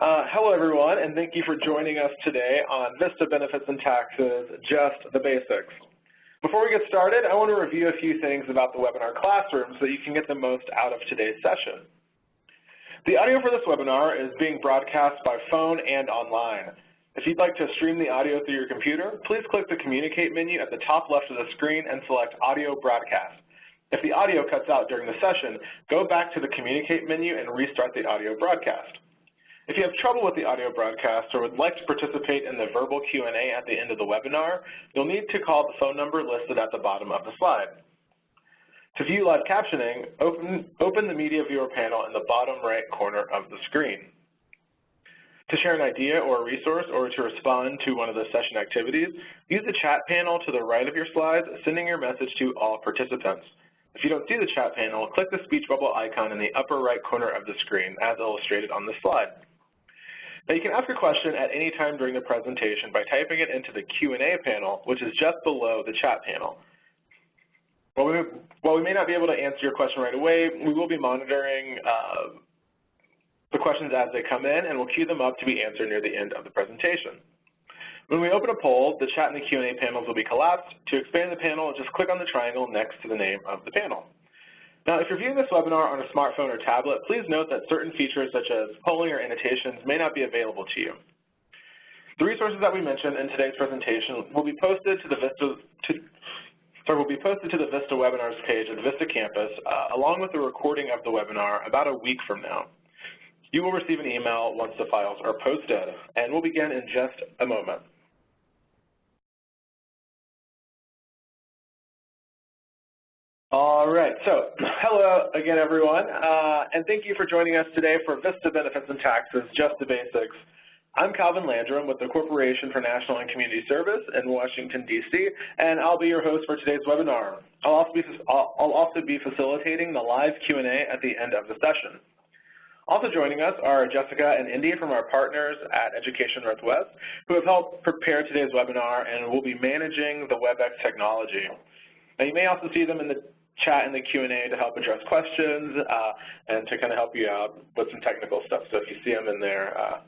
Hello, everyone, and thank you for joining us today on VISTA Benefits and Taxes, Just the Basics. Before we get started, I want to review a few things about the webinar classroom so that you can get the most out of today's session. The audio for this webinar is being broadcast by phone and online. If you'd like to stream the audio through your computer, please click the Communicate menu at the top left of the screen and select Audio Broadcast. If the audio cuts out during the session, go back to the Communicate menu and restart the audio broadcast. If you have trouble with the audio broadcast or would like to participate in the verbal Q&A at the end of the webinar, you'll need to call the phone number listed at the bottom of the slide. To view live captioning, open the Media Viewer panel in the bottom right corner of the screen. To share an idea or a resource or to respond to one of the session activities, use the chat panel to the right of your slides, sending your message to all participants. If you don't see the chat panel, click the speech bubble icon in the upper right corner of the screen as illustrated on this slide. Now, you can ask a question at any time during the presentation by typing it into the Q&A panel, which is just below the chat panel. While we may not be able to answer your question right away, we will be monitoring the questions as they come in, and we'll queue them up to be answered near the end of the presentation. When we open a poll, the chat and the Q&A panels will be collapsed. To expand the panel, just click on the triangle next to the name of the panel. Now, if you're viewing this webinar on a smartphone or tablet, please note that certain features such as polling or annotations may not be available to you. The resources that we mentioned in today's presentation will be posted to the VISTA webinars page of the VISTA campus, along with the recording of the webinar about a week from now. You will receive an email once the files are posted, and we'll begin in just a moment. All right, so hello again, everyone, and thank you for joining us today for VISTA Benefits and Taxes, Just the Basics. I'm Calvin Landrum with the Corporation for National and Community Service in Washington, D.C., and I'll be your host for today's webinar. I'll also be facilitating the live Q&A at the end of the session. Also joining us are Jessica and Indy from our partners at Education Northwest, who have helped prepare today's webinar and will be managing the WebEx technology. Now, you may also see them in the chat and the Q&A to help address questions and to kind of help you out with some technical stuff. So if you see them in there,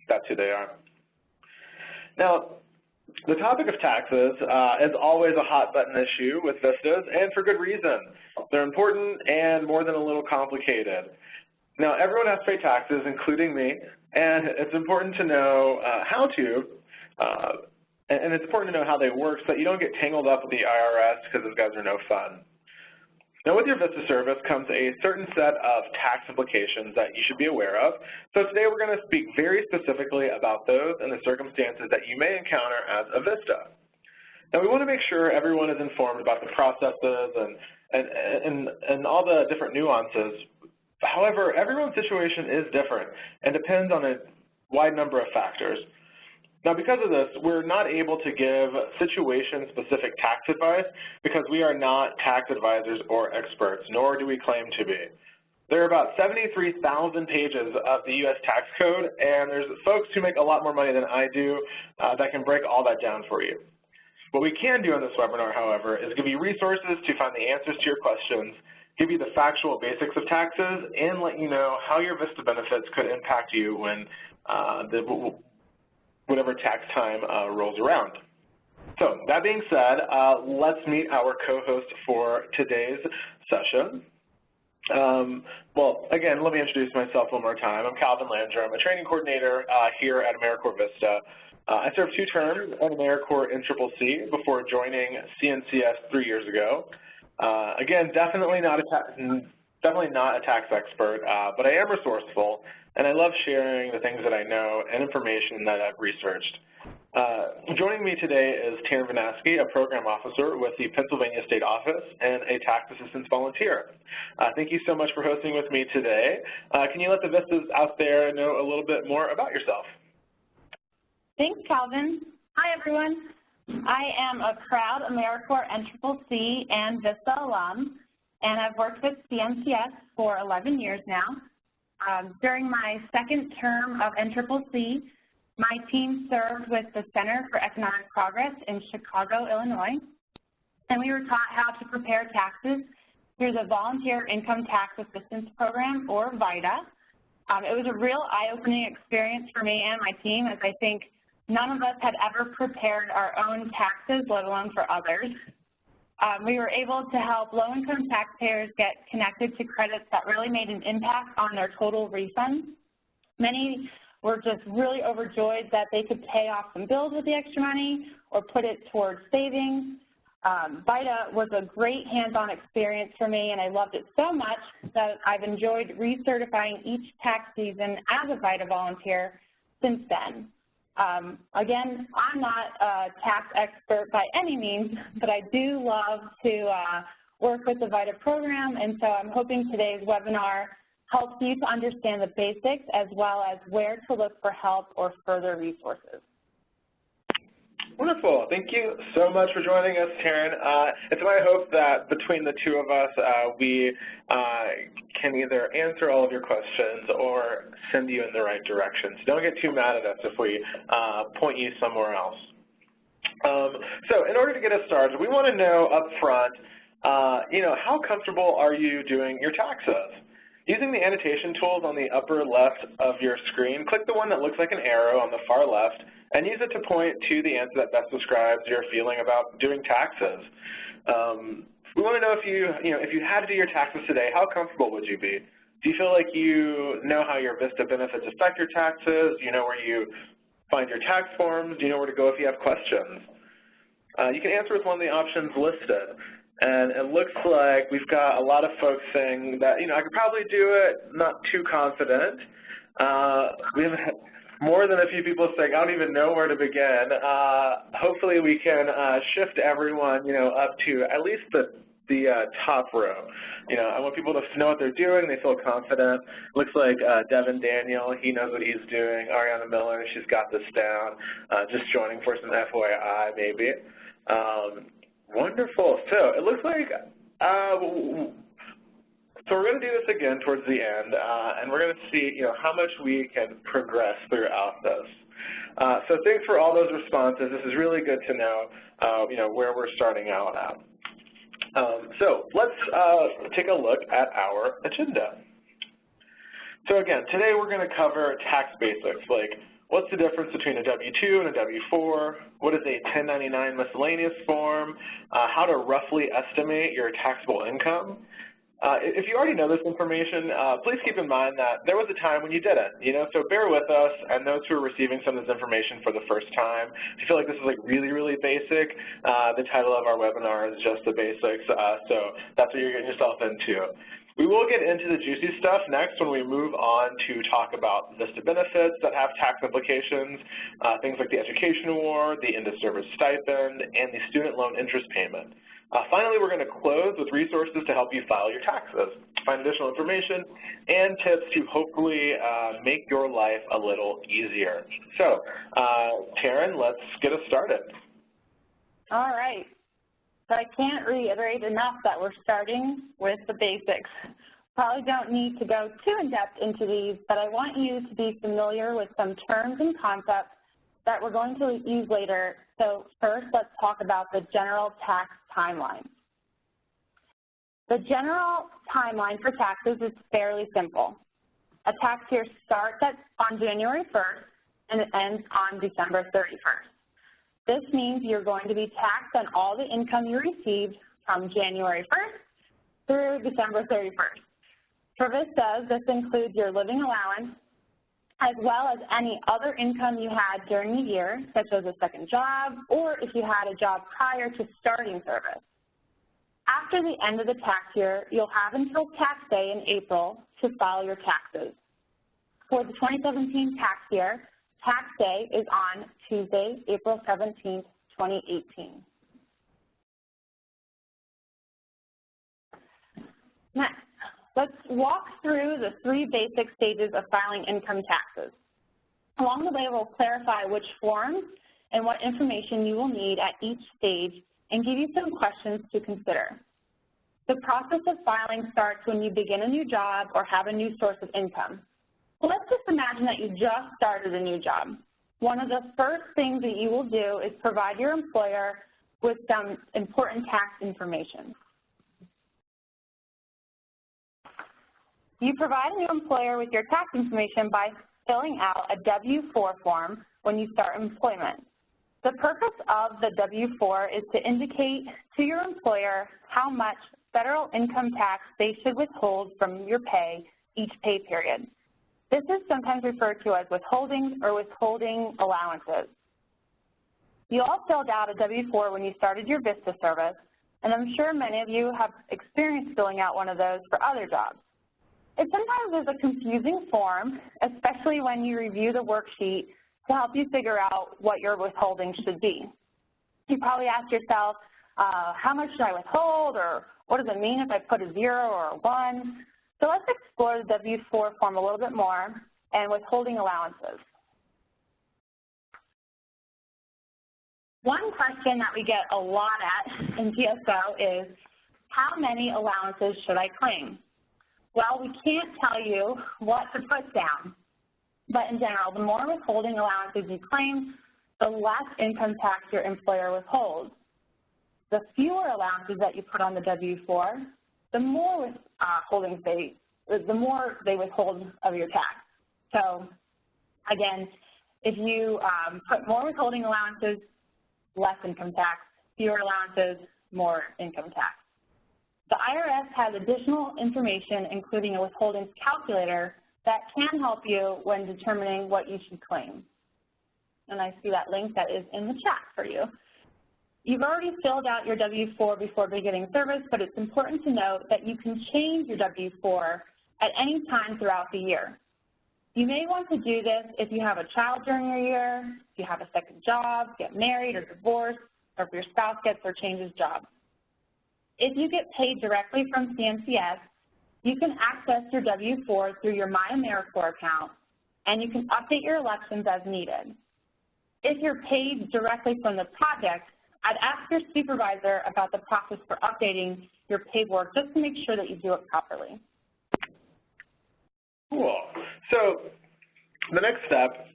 that's who they are. Now, the topic of taxes is always a hot button issue with VISTAs, and for good reason. They're important and more than a little complicated. Now, everyone has to pay taxes, including me, and it's important to know and it's important to know how they work so that you don't get tangled up with the IRS because those guys are no fun. Now, with your VISTA service comes a certain set of tax implications that you should be aware of. So today we're going to speak very specifically about those and the circumstances that you may encounter as a VISTA. Now, we want to make sure everyone is informed about the processes and all the different nuances. However, everyone's situation is different and depends on a wide number of factors. Now, because of this, we're not able to give situation-specific tax advice because we are not tax advisors or experts, nor do we claim to be. There are about 73,000 pages of the U.S. tax code, and there's folks who make a lot more money than I do that can break all that down for you. What we can do in this webinar, however, is give you resources to find the answers to your questions, give you the factual basics of taxes, and let you know how your VISTA benefits could impact you when whatever tax time rolls around. So that being said, let's meet our co-host for today's session. Well, again, let me introduce myself one more time. I'm Calvin Landrum, a training coordinator here at AmeriCorps VISTA. I served 2 terms at AmeriCorps NCCC before joining CNCS 3 years ago. Again, definitely not a tax expert, but I am resourceful, and I love sharing the things that I know and information that I've researched. Joining me today is Taryn Vanaski, a program officer with the Pennsylvania State Office and a tax assistance volunteer. Thank you so much for hosting with me today. Can you let the VISTAs out there know a little bit more about yourself? Thanks, Calvin. Hi, everyone. I am a proud AmeriCorps NCCC and VISTA alum, and I've worked with CNCS for 11 years now. During my 2nd term of NCCC, my team served with the Center for Economic Progress in Chicago, Illinois, and we were taught how to prepare taxes through the Volunteer Income Tax Assistance Program, or VITA. It was a real eye-opening experience for me and my team, as I think none of us had ever prepared our own taxes, let alone for others. We were able to help low-income taxpayers get connected to credits that really made an impact on their total refund. Many were just really overjoyed that they could pay off some bills with the extra money or put it towards savings. VITA was a great hands-on experience for me, and I loved it so much that I've enjoyed recertifying each tax season as a VITA volunteer since then. Again, I'm not a tax expert by any means, but I do love to work with the VITA program, and so I'm hoping today's webinar helps you to understand the basics as well as where to look for help or further resources. Wonderful. Thank you so much for joining us, Taryn. It's my hope that between the two of us, we can either answer all of your questions or send you in the right direction. So don't get too mad at us if we point you somewhere else. So in order to get us started, we want to know up front, how comfortable are you doing your taxes? Using the annotation tools on the upper left of your screen, click the one that looks like an arrow on the far left and use it to point to the answer that best describes your feeling about doing taxes. We want to know if you had to do your taxes today, how comfortable would you be? Do you feel like you know how your VISTA benefits affect your taxes? Do you know where you find your tax forms? Do you know where to go if you have questions? You can answer with one of the options listed. And it looks like we've got a lot of folks saying that, I could probably do it, not too confident. We have more than a few people saying, I don't even know where to begin. Hopefully we can shift everyone, up to at least the top row. I want people to know what they're doing, they feel confident. Looks like Devin Daniel, he knows what he's doing. Ariana Miller, she's got this down, just joining for some FYI maybe. Wonderful. So it looks like, so we're going to do this again towards the end, and we're going to see, how much we can progress throughout this. So thanks for all those responses. This is really good to know, where we're starting out at. So let's take a look at our agenda. So again, today we're going to cover tax basics, like what's the difference between a W-2 and a W-4? What is a 1099 miscellaneous form? How to roughly estimate your taxable income? If you already know this information, please keep in mind that there was a time when you didn't, so bear with us, and those who are receiving some of this information for the first time, if you feel like this is like really, really basic, the title of our webinar is just the basics, so that's what you're getting yourself into. We will get into the juicy stuff next when we move on to talk about VISTA benefits that have tax implications, things like the education award, the end-of-service stipend, and the student loan interest payment. Finally, we're going to close with resources to help you file your taxes, find additional information, and tips to hopefully make your life a little easier. So, Taryn, let's get us started. All right. So I can't reiterate enough that we're starting with the basics. Probably don't need to go too in-depth into these, but I want you to be familiar with some terms and concepts that we're going to use later. So first, let's talk about the general tax timeline. The general timeline for taxes is fairly simple. A tax year starts on January 1st and it ends on December 31st. This means you're going to be taxed on all the income you received from January 1st through December 31st. For VISTA, this includes your living allowance, as well as any other income you had during the year, such as a second job, or if you had a job prior to starting service. After the end of the tax year, you'll have until tax day in April to file your taxes. For the 2017 tax year, tax day is on Tuesday, April 17th, 2018. Next, let's walk through the three basic stages of filing income taxes. Along the way, we'll clarify which forms and what information you will need at each stage and give you some questions to consider. The process of filing starts when you begin a new job or have a new source of income. So let's just imagine that you just started a new job. One of the first things that you will do is provide your employer with some important tax information. You provide a new employer with your tax information by filling out a W-4 form when you start employment. The purpose of the W-4 is to indicate to your employer how much federal income tax they should withhold from your pay each pay period. This is sometimes referred to as withholding or withholding allowances. You all filled out a W-4 when you started your VISTA service, and I'm sure many of you have experienced filling out one of those for other jobs. It sometimes is a confusing form, especially when you review the worksheet to help you figure out what your withholding should be. You probably ask yourself, how much should I withhold, or what does it mean if I put a 0 or a 1? So let's explore the W-4 form a little bit more and withholding allowances. One question that we get a lot at in GSO is, how many allowances should I claim? Well, we can't tell you what to put down, but in general, the more withholding allowances you claim, the less income tax your employer withholds. The fewer allowances that you put on the W-4, the more they withhold of your tax. So again, if you put more withholding allowances, less income tax, fewer allowances, more income tax. The IRS has additional information, including a withholdings calculator, that can help you when determining what you should claim. And I see that link that is in the chat for you. You've already filled out your W-4 before beginning service, but it's important to note that you can change your W-4 at any time throughout the year. You may want to do this if you have a child during your year, if you have a second job, get married or divorced, or if your spouse gets or changes jobs. If you get paid directly from CMCS, you can access your W-4 through your My AmeriCorps account, and you can update your elections as needed. If you're paid directly from the project, I'd ask your supervisor about the process for updating your paperwork just to make sure that you do it properly. Cool. So the next step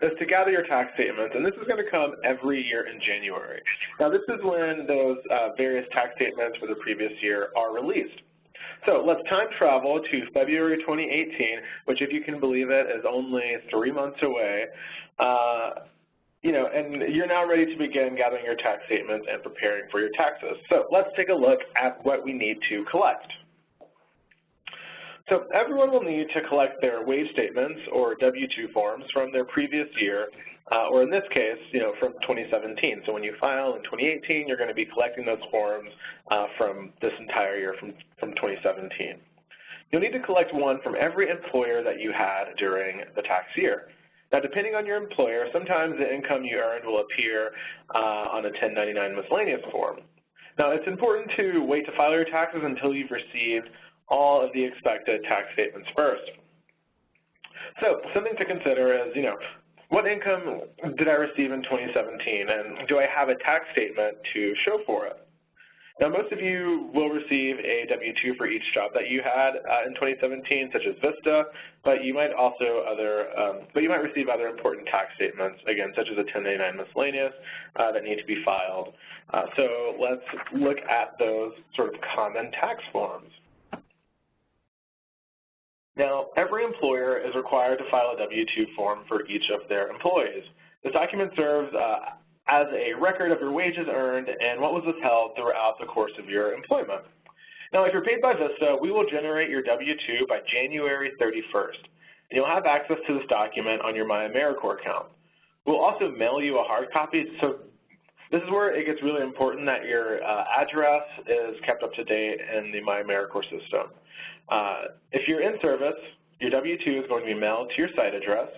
is to gather your tax statements, and this is going to come every year in January. Now, this is when those various tax statements for the previous year are released. So let's time travel to February 2018, which, if you can believe it, is only 3 months away. And you're now ready to begin gathering your tax statements and preparing for your taxes. So let's take a look at what we need to collect. So everyone will need to collect their wage statements or W-2 forms from their previous year, or in this case, from 2017. So when you file in 2018, you're going to be collecting those forms from this entire year, from 2017. You'll need to collect one from every employer that you had during the tax year. Now, depending on your employer, sometimes the income you earned will appear on a 1099 miscellaneous form. Now, it's important to wait to file your taxes until you've received all of the expected tax statements first. So something to consider is, what income did I receive in 2017, and do I have a tax statement to show for it? Now, most of you will receive a W-2 for each job that you had in 2017, such as VISTA, but you might receive other important tax statements, again, such as a 1099 miscellaneous that need to be filed. So let's look at those sort of common tax forms. Now, every employer is required to file a W-2 form for each of their employees. This document serves as a record of your wages earned and what was withheld throughout the course of your employment. Now, if you're paid by VISTA, we will generate your W-2 by January 31st, and you'll have access to this document on your My AmeriCorps account. We'll also mail you a hard copy, so this is where it gets really important that your address is kept up to date in the My AmeriCorps system. If you're in service, your W-2 is going to be mailed to your site address,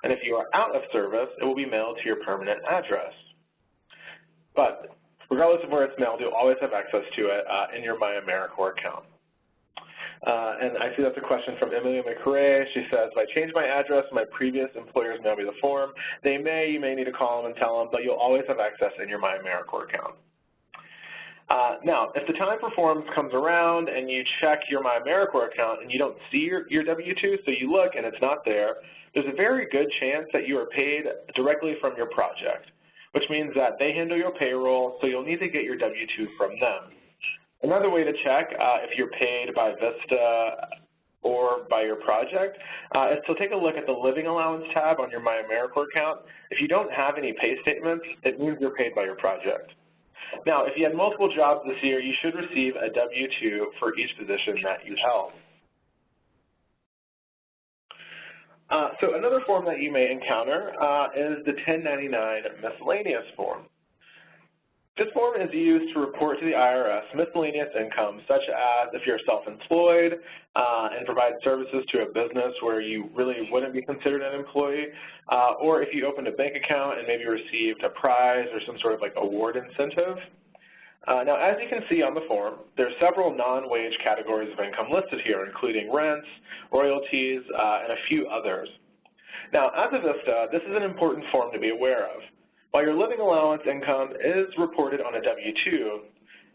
and if you are out of service, it will be mailed to your permanent address. But regardless of where it's mailed, you'll always have access to it in your My AmeriCorps account. And I see that's a question from Emilia McRae. She says, if I change my address, my previous employers mail me the form. You may need to call them and tell them, but you'll always have access in your My AmeriCorps account. Now, if the time for forms comes around and you check your My AmeriCorps account and you don't see your W-2, so you look and it's not there, there's a very good chance that you are paid directly from your project, which means that they handle your payroll, so you'll need to get your W-2 from them. Another way to check if you're paid by VISTA or by your project is to take a look at the Living Allowance tab on your My AmeriCorps account. If you don't have any pay statements, it means you're paid by your project. Now, if you had multiple jobs this year, you should receive a W-2 for each position that you held. So another form that you may encounter is the 1099 miscellaneous form. This form is used to report to the IRS miscellaneous income, such as if you're self-employed and provide services to a business where you really wouldn't be considered an employee, or if you opened a bank account and maybe received a prize or some sort of like award incentive. Now, as you can see on the form, there are several non-wage categories of income listed here, including rents, royalties, and a few others. Now, as a VISTA, this is an important form to be aware of. While your living allowance income is reported on a W-2,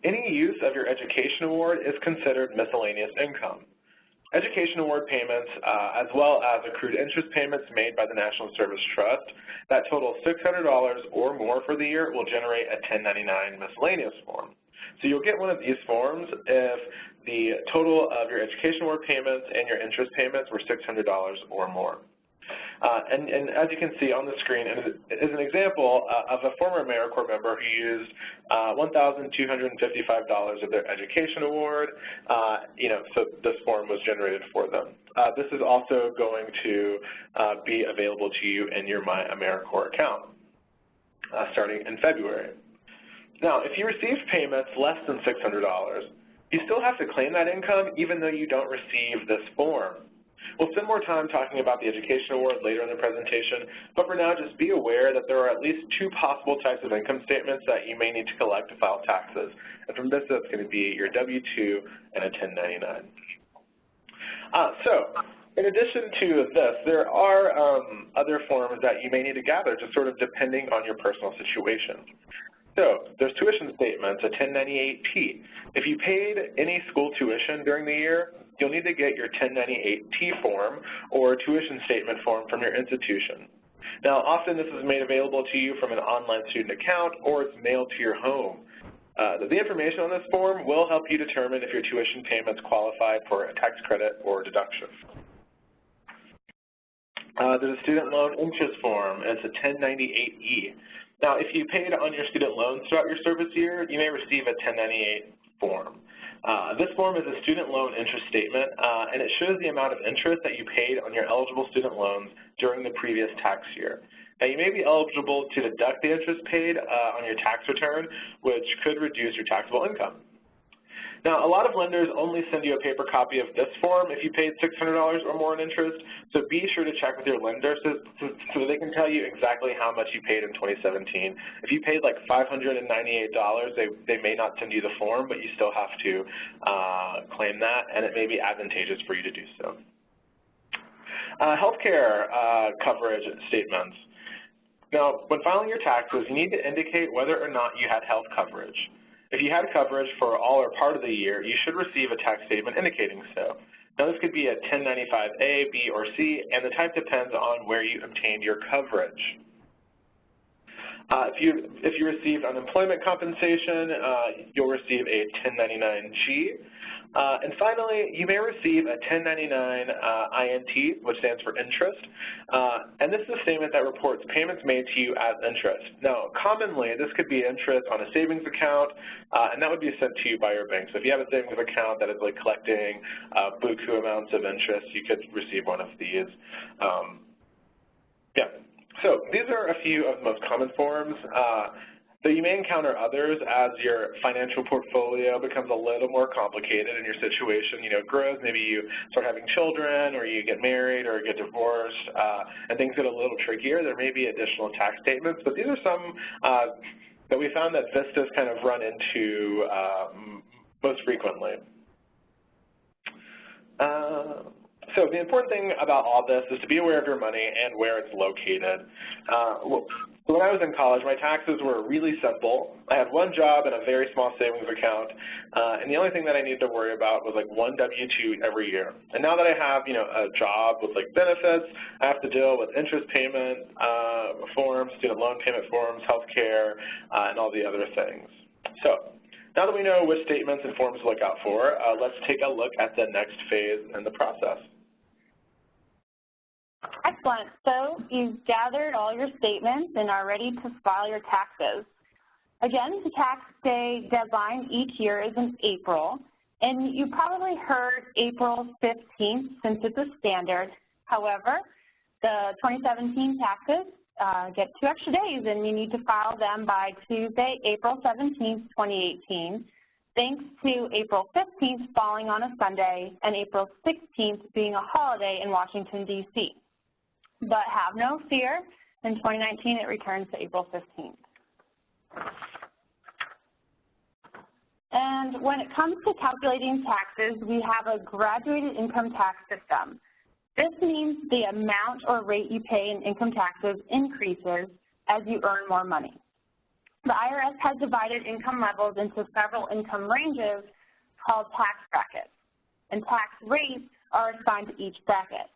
any use of your education award is considered miscellaneous income. Education award payments, as well as accrued interest payments made by the National Service Trust that total $600 or more for the year will generate a 1099 miscellaneous form. So you'll get one of these forms if the total of your education award payments and your interest payments were $600 or more. And as you can see on the screen is an example of a former AmeriCorps member who used $1,255 of their education award. So this form was generated for them. This is also going to be available to you in your My AmeriCorps account starting in February. Now, if you received payments less than $600, you still have to claim that income even though you don't receive this form. We'll spend more time talking about the education award later in the presentation, but for now, just be aware that there are at least two possible types of income statements that you may need to collect to file taxes. And from this, that's going to be your W-2 and a 1099. So, in addition to this, there are other forms that you may need to gather, just sort of depending on your personal situation. So, there's tuition statements, a 1098-T. If you paid any school tuition during the year, you'll need to get your 1098-T form or tuition statement form from your institution. Now, often this is made available to you from an online student account or it's mailed to your home. The information on this form will help you determine if your tuition payments qualify for a tax credit or deduction. There's a student loan interest form. It's a 1098-E. Now, if you paid on your student loans throughout your service year, you may receive a 1098 form. This form is a student loan interest statement, and it shows the amount of interest that you paid on your eligible student loans during the previous tax year. Now, you may be eligible to deduct the interest paid on your tax return, which could reduce your taxable income. Now, a lot of lenders only send you a paper copy of this form if you paid $600 or more in interest, so be sure to check with your lender so they can tell you exactly how much you paid in 2017. If you paid like $598, they may not send you the form, but you still have to claim that, and it may be advantageous for you to do so. Healthcare coverage statements. Now, when filing your taxes, you need to indicate whether or not you had health coverage. If you had coverage for all or part of the year, you should receive a tax statement indicating so. Now, this could be a 1095-A, B, or C, and the type depends on where you obtained your coverage. If you received unemployment compensation, you'll receive a 1099-G. And finally, you may receive a 1099 INT, which stands for interest, and this is a statement that reports payments made to you as interest. Now, commonly, this could be interest on a savings account, and that would be sent to you by your bank. So if you have a savings account that is like collecting buku amounts of interest, you could receive one of these. So these are a few of the most common forms. Though you may encounter others as your financial portfolio becomes a little more complicated and your situation, grows. Maybe you start having children, or you get married, or get divorced, and things get a little trickier. There may be additional tax statements, but these are some that we found that VISTAs kind of run into most frequently. So the important thing about all this is to be aware of your money and where it's located. So when I was in college, my taxes were really simple. I had one job and a very small savings account, and the only thing that I needed to worry about was like one W-2 every year. And now that I have, a job with like benefits, I have to deal with interest payment forms, student loan payment forms, health care, and all the other things. So Now that we know which statements and forms to look out for, let's take a look at the next phase in the process. Excellent. So you've gathered all your statements and are ready to file your taxes. Again, the tax day deadline each year is in April, and you probably heard April 15th since it's a standard. However, the 2017 taxes get 2 extra days, and you need to file them by Tuesday, April 17th, 2018, thanks to April 15th falling on a Sunday and April 16th being a holiday in Washington, D.C. But have no fear, in 2019 it returns to April 15th. And when it comes to calculating taxes, we have a graduated income tax system. This means the amount or rate you pay in income taxes increases as you earn more money. The IRS has divided income levels into several income ranges called tax brackets, and tax rates are assigned to each bracket.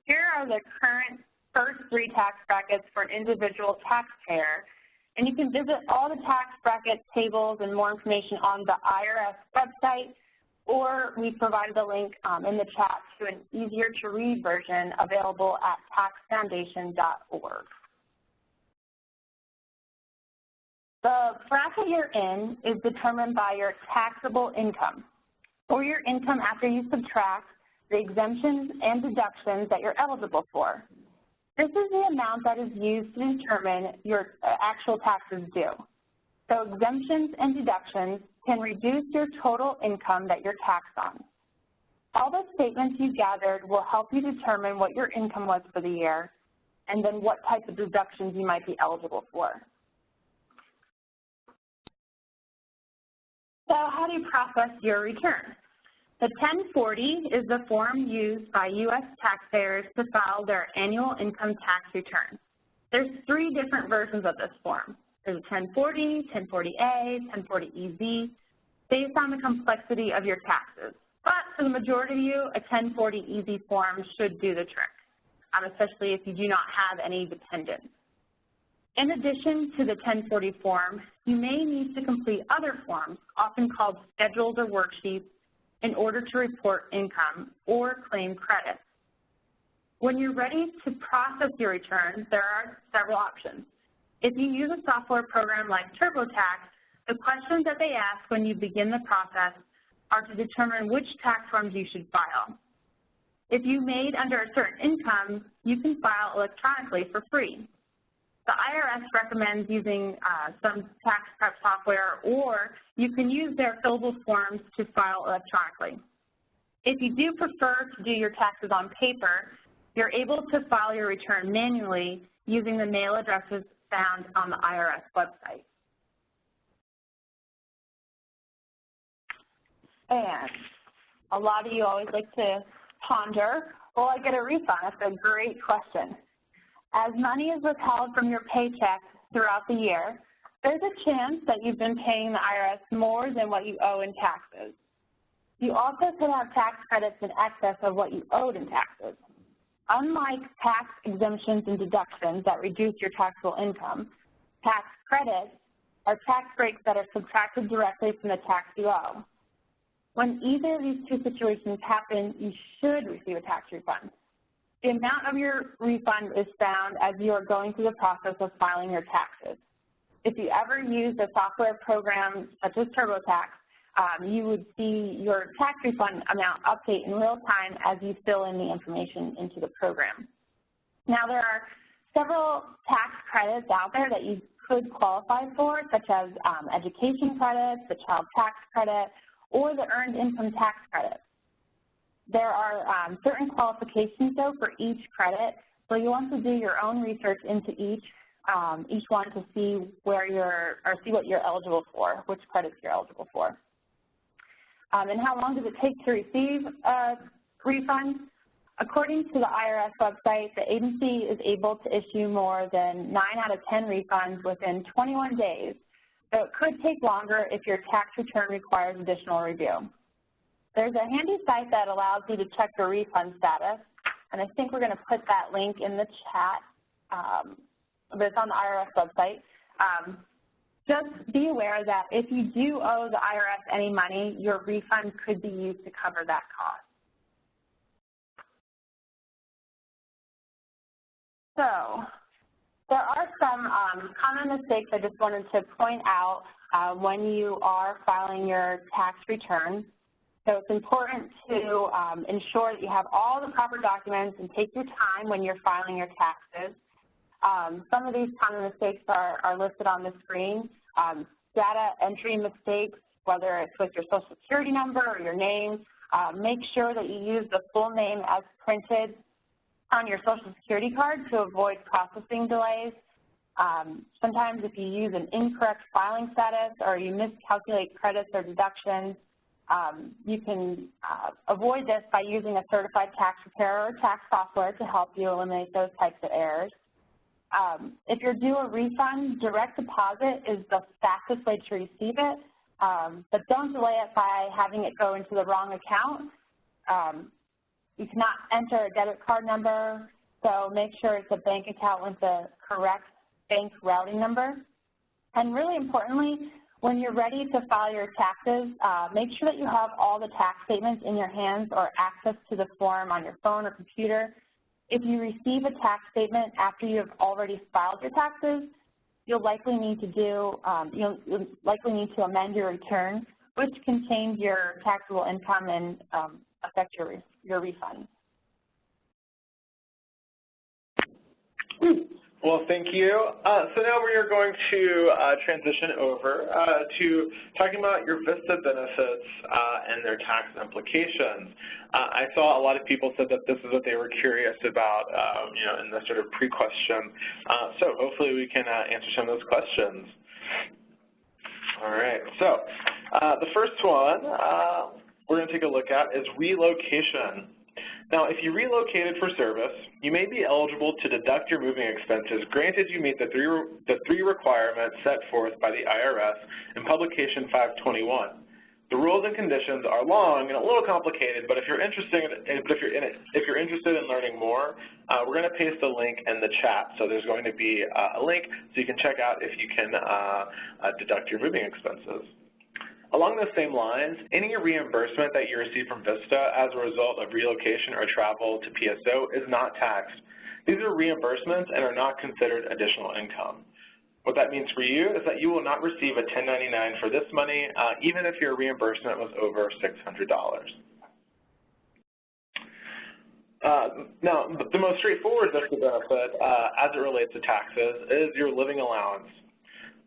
Here are the current first 3 tax brackets for an individual taxpayer, and you can visit all the tax bracket tables and more information on the IRS website, or we provided a link in the chat to an easier-to-read version available at taxfoundation.org. The bracket you're in is determined by your taxable income, or your income after you subtract the exemptions and deductions that you're eligible for. This is the amount that is used to determine your actual taxes due. So exemptions and deductions can reduce your total income that you're taxed on. All the statements you gathered will help you determine what your income was for the year and then what type of deductions you might be eligible for. So how do you process your return? The 1040 is the form used by U.S. taxpayers to file their annual income tax return. There's 3 different versions of this form. There's a 1040, 1040A, 1040EZ, based on the complexity of your taxes. But for the majority of you, a 1040EZ form should do the trick, especially if you do not have any dependents. In addition to the 1040 form, you may need to complete other forms, often called schedules or worksheets, in order to report income or claim credit. When you're ready to process your return, there are several options. If you use a software program like TurboTax, the questions that they ask when you begin the process are to determine which tax forms you should file. If you made under a certain income, you can file electronically for free. The IRS recommends using some tax prep software, or you can use their fillable forms to file electronically. If you do prefer to do your taxes on paper, you're able to file your return manually using the mail addresses found on the IRS website. And a lot of you always like to ponder, will I get a refund? That's a great question. As money is withheld from your paycheck throughout the year, there's a chance that you've been paying the IRS more than what you owe in taxes. You also could have tax credits in excess of what you owed in taxes. Unlike tax exemptions and deductions that reduce your taxable income, tax credits are tax breaks that are subtracted directly from the tax you owe. When either of these 2 situations happen, you should receive a tax refund. The amount of your refund is found as you are going through the process of filing your taxes. If you ever use a software program such as TurboTax, you would see your tax refund amount update in real time as you fill in the information into the program. Now, there are several tax credits out there that you could qualify for, such as education credits, the child tax credit, or the earned income tax credit. There are certain qualifications, though, for each credit, so you want to do your own research into each one to see where see what you're eligible for, which credits you're eligible for. And how long does it take to receive a refund? According to the IRS website, the agency is able to issue more than 9 out of 10 refunds within 21 days, so it could take longer if your tax return requires additional review. There's a handy site that allows you to check your refund status, and I think we're going to put that link in the chat, but it's on the IRS website. Just be aware that if you do owe the IRS any money, your refund could be used to cover that cost. So there are some common mistakes I just wanted to point out when you are filing your tax return. So it's important to ensure that you have all the proper documents and take your time when you're filing your taxes. Some of these common mistakes are listed on the screen. Data entry mistakes, whether it's with your Social Security number or your name. Make sure that you use the full name as printed on your Social Security card to avoid processing delays. Sometimes if you use an incorrect filing status or you miscalculate credits or deductions, you can avoid this by using a certified tax preparer or tax software to help you eliminate those types of errors. If you're due a refund, direct deposit is the fastest way to receive it, but don't delay it by having it go into the wrong account. You cannot enter a debit card number, so make sure it's a bank account with the correct bank routing number. And really importantly, when you're ready to file your taxes, make sure that you have all the tax statements in your hands or access to the form on your phone or computer. If you receive a tax statement after you have already filed your taxes, you'll likely need to amend your return, which can change your taxable income and affect your refund. Well, thank you. So now we are going to transition over to talking about your VISTA benefits and their tax implications. I saw a lot of people said that this is what they were curious about, in the sort of pre-question. So hopefully we can answer some of those questions. All right. So the first one we're going to take a look at is relocation. Now, if you relocated for service, you may be eligible to deduct your moving expenses, granted you meet the three requirements set forth by the IRS in Publication 521. The rules and conditions are long and a little complicated, but if you're interested in learning more, we're going to paste a link in the chat. So there's going to be a link so you can check out if you can deduct your moving expenses. Along those same lines, any reimbursement that you receive from VISTA as a result of relocation or travel to PSO is not taxed. These are reimbursements and are not considered additional income. What that means for you is that you will not receive a 1099 for this money, even if your reimbursement was over $600. Now, the most straightforward VISTA benefit as it relates to taxes is your living allowance.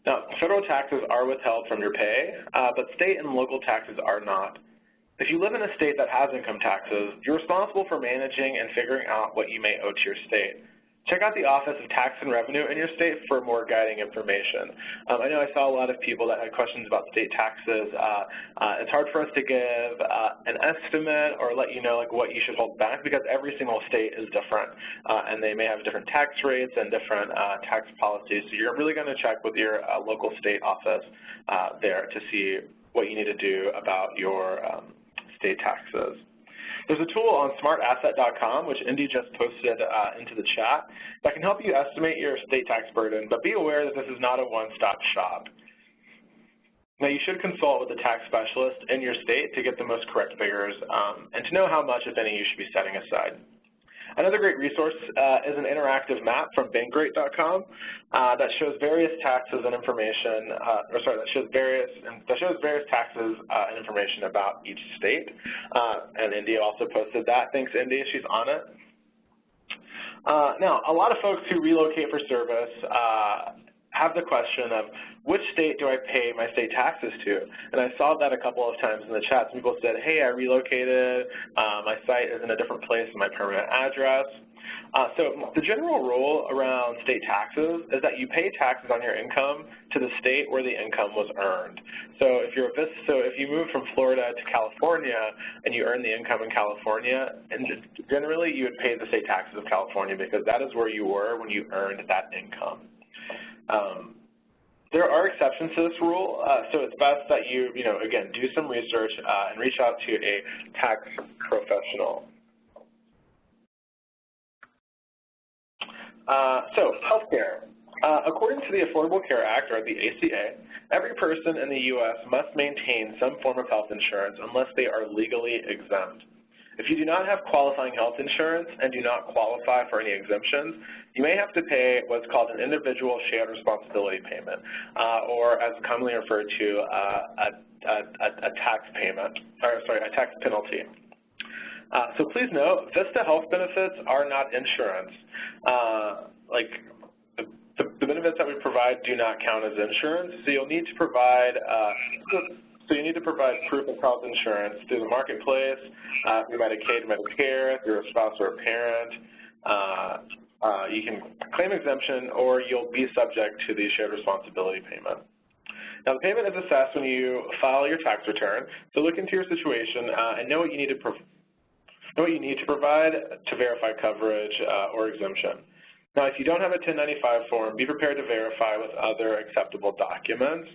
Now, federal taxes are withheld from your pay, but state and local taxes are not. If you live in a state that has income taxes, you're responsible for managing and figuring out what you may owe to your state. Check out the Office of Tax and Revenue in your state for more guiding information. I know I saw a lot of people that had questions about state taxes. It's hard for us to give an estimate or let you know what you should hold back because every single state is different, and they may have different tax rates and different tax policies. So you're really going to check with your local state office there to see what you need to do about your state taxes. There's a tool on smartasset.com, which Indy just posted into the chat, that can help you estimate your state tax burden, but be aware that this is not a one-stop shop. Now, you should consult with a tax specialist in your state to get the most correct figures and to know how much, if any, you should be setting aside. Another great resource is an interactive map from bankrate.com that shows various taxes and information, that shows various taxes and information about each state. And Indy also posted that. Thanks, Indy. She's on it. Now, a lot of folks who relocate for service have the question of which state do I pay my state taxes to? And I saw that a couple of times in the chat. Some people said, hey, I relocated, my site is in a different place than my permanent address. So the general rule around state taxes is that you pay taxes on your income to the state where the income was earned. So if you move from Florida to California and you earn the income in California, and generally you would pay the state taxes of California because that is where you were when you earned that income. There are exceptions to this rule, so it's best that you, again, do some research and reach out to a tax professional. So, healthcare. According to the Affordable Care Act, or the ACA, every person in the U.S. must maintain some form of health insurance unless they are legally exempt. If you do not have qualifying health insurance and do not qualify for any exemptions, you may have to pay what's called an individual shared responsibility payment, or as commonly referred to, a tax payment, or sorry, a tax penalty. So please note, VISTA health benefits are not insurance. The benefits that we provide do not count as insurance, so you'll need to provide proof of health insurance through the marketplace, through Medicaid, Medicare, through a spouse or a parent. You can claim exemption, or you'll be subject to the shared responsibility payment. Now, the payment is assessed when you file your tax return, so look into your situation and know what you need to provide to verify coverage or exemption. Now, if you don't have a 1095 form, be prepared to verify with other acceptable documents.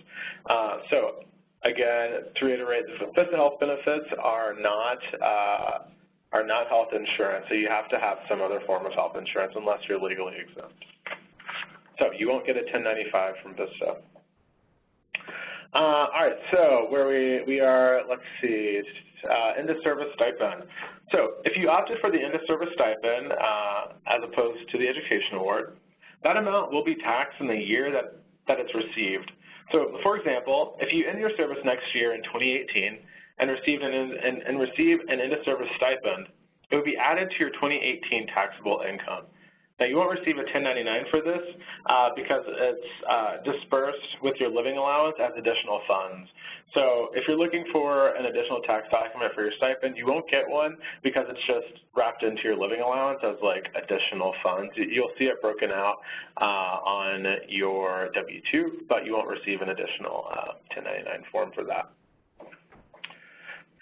So, again, to reiterate, the VISTA health benefits are not health insurance, so you have to have some other form of health insurance unless you're legally exempt. So you won't get a 1095 from VISTA. All right, so where we are, let's see, end-of-service stipend. So if you opted for the end-of-service stipend as opposed to the education award, that amount will be taxed in the year that it's received. So, for example, if you end your service next year in 2018 and receive an end-of-service stipend, it would be added to your 2018 taxable income. Now, you won't receive a 1099 for this because it's dispersed with your living allowance as additional funds. So if you're looking for an additional tax document for your stipend, you won't get one because it's just wrapped into your living allowance as like additional funds. You'll see it broken out on your W-2, but you won't receive an additional 1099 form for that.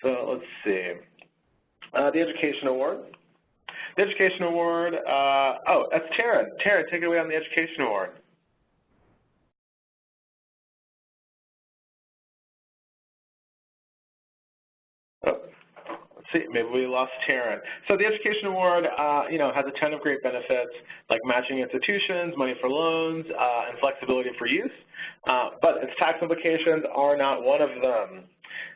So let's see. The education award. The education award, oh, that's Taryn. Taryn, take it away on the education award. Oh, let's see, maybe we lost Taryn. So the education award, has a ton of great benefits like matching institutions, money for loans, and flexibility for use, but its tax implications are not one of them.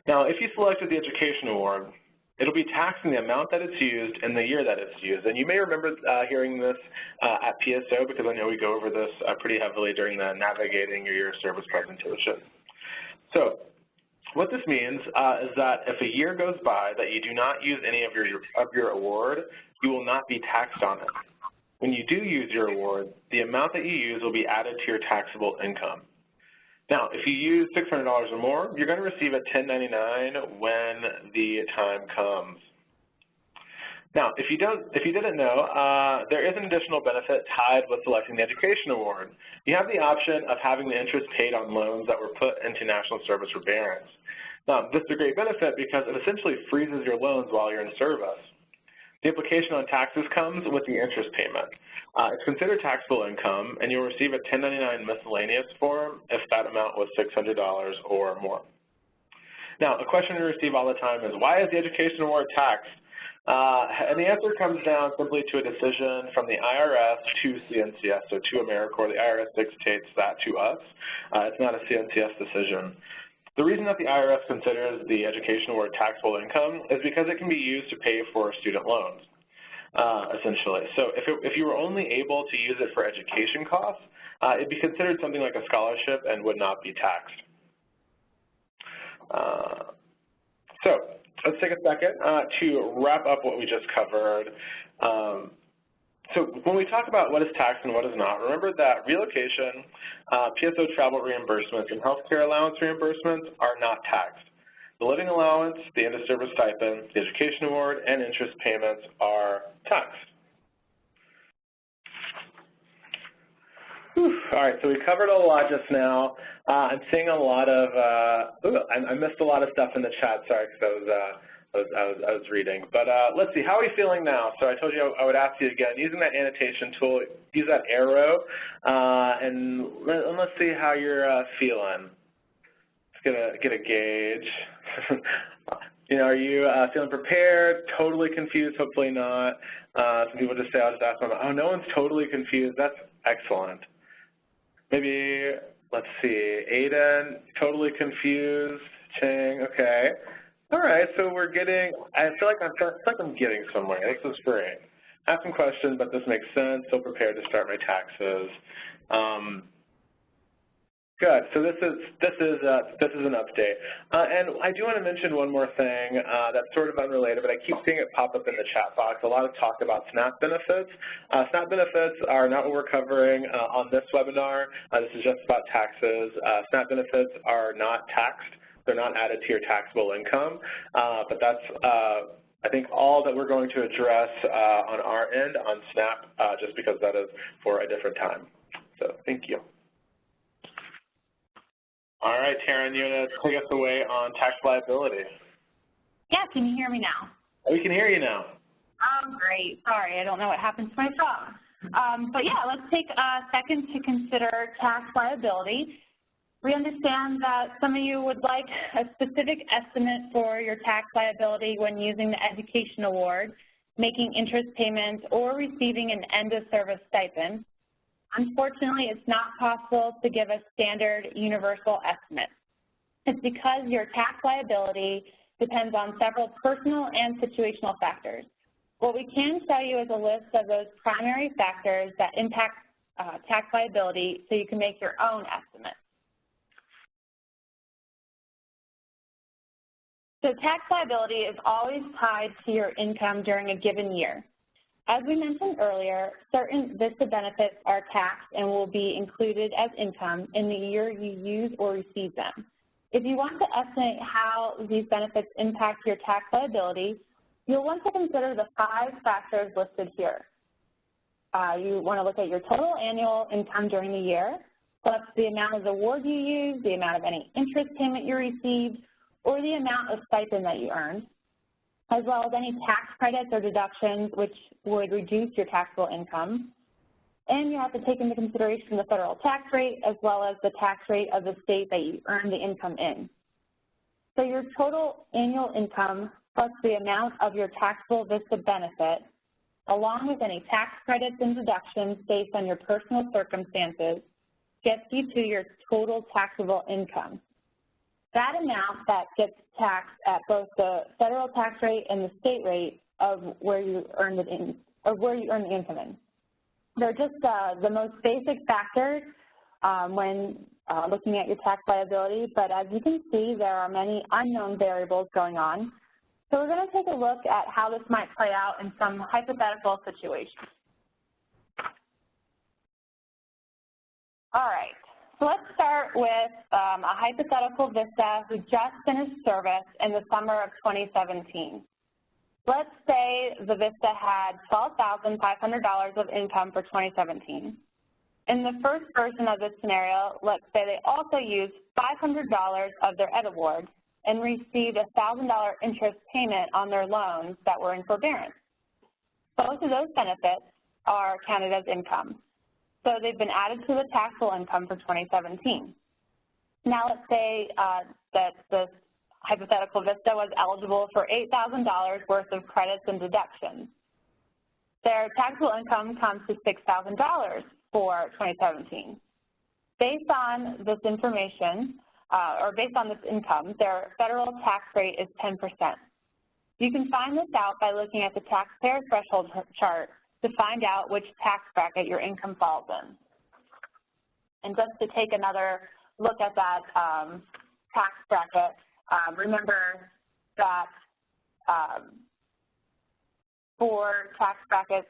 Now, if you selected the education award, it'll be taxed in the amount that it's used and the year that it's used. And you may remember hearing this at PSO because I know we go over this pretty heavily during the Navigating Your Year of Service presentation. So what this means is that if a year goes by that you do not use any of your award, you will not be taxed on it. When you do use your award, the amount that you use will be added to your taxable income. Now, if you use $600 or more, you're going to receive a 1099 when the time comes. Now, if you didn't know, there is an additional benefit tied with selecting the education award. You have the option of having the interest paid on loans that were put into national service forbearance. Now, this is a great benefit because it essentially freezes your loans while you're in service. The implication on taxes comes with the interest payment. It's considered taxable income, and you'll receive a 1099 miscellaneous form if that amount was $600 or more. Now, a question we receive all the time is, why is the education award taxed? And the answer comes down simply to a decision from the IRS to CNCS, so to AmeriCorps. The IRS dictates that to us. It's not a CNCS decision. The reason that the IRS considers the education award taxable income is because it can be used to pay for student loans, essentially. So if you were only able to use it for education costs, it'd be considered something like a scholarship and would not be taxed. So let's take a second to wrap up what we just covered. So when we talk about what is taxed and what is not, remember that relocation, PSO travel reimbursements, and healthcare allowance reimbursements are not taxed. The living allowance, the end-of-service stipend, the education award, and interest payments are taxed. Whew. All right, so we covered a lot just now. I'm seeing a lot of, I missed a lot of stuff in the chat, sorry, because I was reading. But let's see, how are we feeling now? So I told you I would ask you again, using that annotation tool, use that arrow, and let's see how you're feeling. Let's get a gauge. Are you feeling prepared, totally confused? Hopefully not. Some people just say, I'll just ask them, oh, no one's totally confused. That's excellent. maybe, let's see, Aiden, totally confused, Chang, okay. All right, so we're getting, I feel like I'm getting somewhere. This is great. I have some questions, but this makes sense. So prepared to start my taxes. Good. So this is an update, and I do want to mention one more thing that's sort of unrelated, but I keep seeing it pop up in the chat box. A lot of talk about SNAP benefits. SNAP benefits are not what we're covering on this webinar. This is just about taxes. SNAP benefits are not taxed. They're not added to your taxable income, but that's I think all that we're going to address on our end on SNAP, just because that is for a different time. So thank you. All right, Taryn, you're going to take us away on tax liability. Yeah, can you hear me now? We can hear you now. Oh, great. Sorry, I don't know what happened to my phone. But yeah, let's take a second to consider tax liability. We understand that some of you would like a specific estimate for your tax liability when using the education award, making interest payments, or receiving an end-of-service stipend. Unfortunately, it's not possible to give a standard universal estimate. It's because your tax liability depends on several personal and situational factors. What we can show you is a list of those primary factors that impact tax liability so you can make your own estimate. So tax liability is always tied to your income during a given year. As we mentioned earlier, certain VISTA benefits are taxed and will be included as income in the year you use or receive them. If you want to estimate how these benefits impact your tax liability, you'll want to consider the 5 factors listed here. You want to look at your total annual income during the year, plus the amount of the award you used, the amount of any interest payment you received, or the amount of stipend that you earned, as well as any tax credits or deductions which would reduce your taxable income. And you have to take into consideration the federal tax rate as well as the tax rate of the state that you earn the income in. So your total annual income plus the amount of your taxable VISTA benefit, along with any tax credits and deductions based on your personal circumstances, gets you to your total taxable income. That amount that gets taxed at both the federal tax rate and the state rate of where you earn the income in. They're just the most basic factors when looking at your tax liability, but as you can see, there are many unknown variables going on. So we're going to take a look at how this might play out in some hypothetical situations. All right. So let's start with a hypothetical VISTA who just finished service in the summer of 2017. Let's say the VISTA had $12,500 of income for 2017. In the first version of this scenario, let's say they also used $500 of their Ed Award and received a $1,000 interest payment on their loans that were in forbearance. Both of those benefits are counted as income. So they've been added to the taxable income for 2017. Now let's say that this hypothetical VISTA was eligible for $8,000 worth of credits and deductions. Their taxable income comes to $6,000 for 2017. Based on this information, or based on this income, their federal tax rate is 10%. You can find this out by looking at the taxpayer threshold chart to find out which tax bracket your income falls in. And just to take another look at that tax bracket, remember that for tax brackets,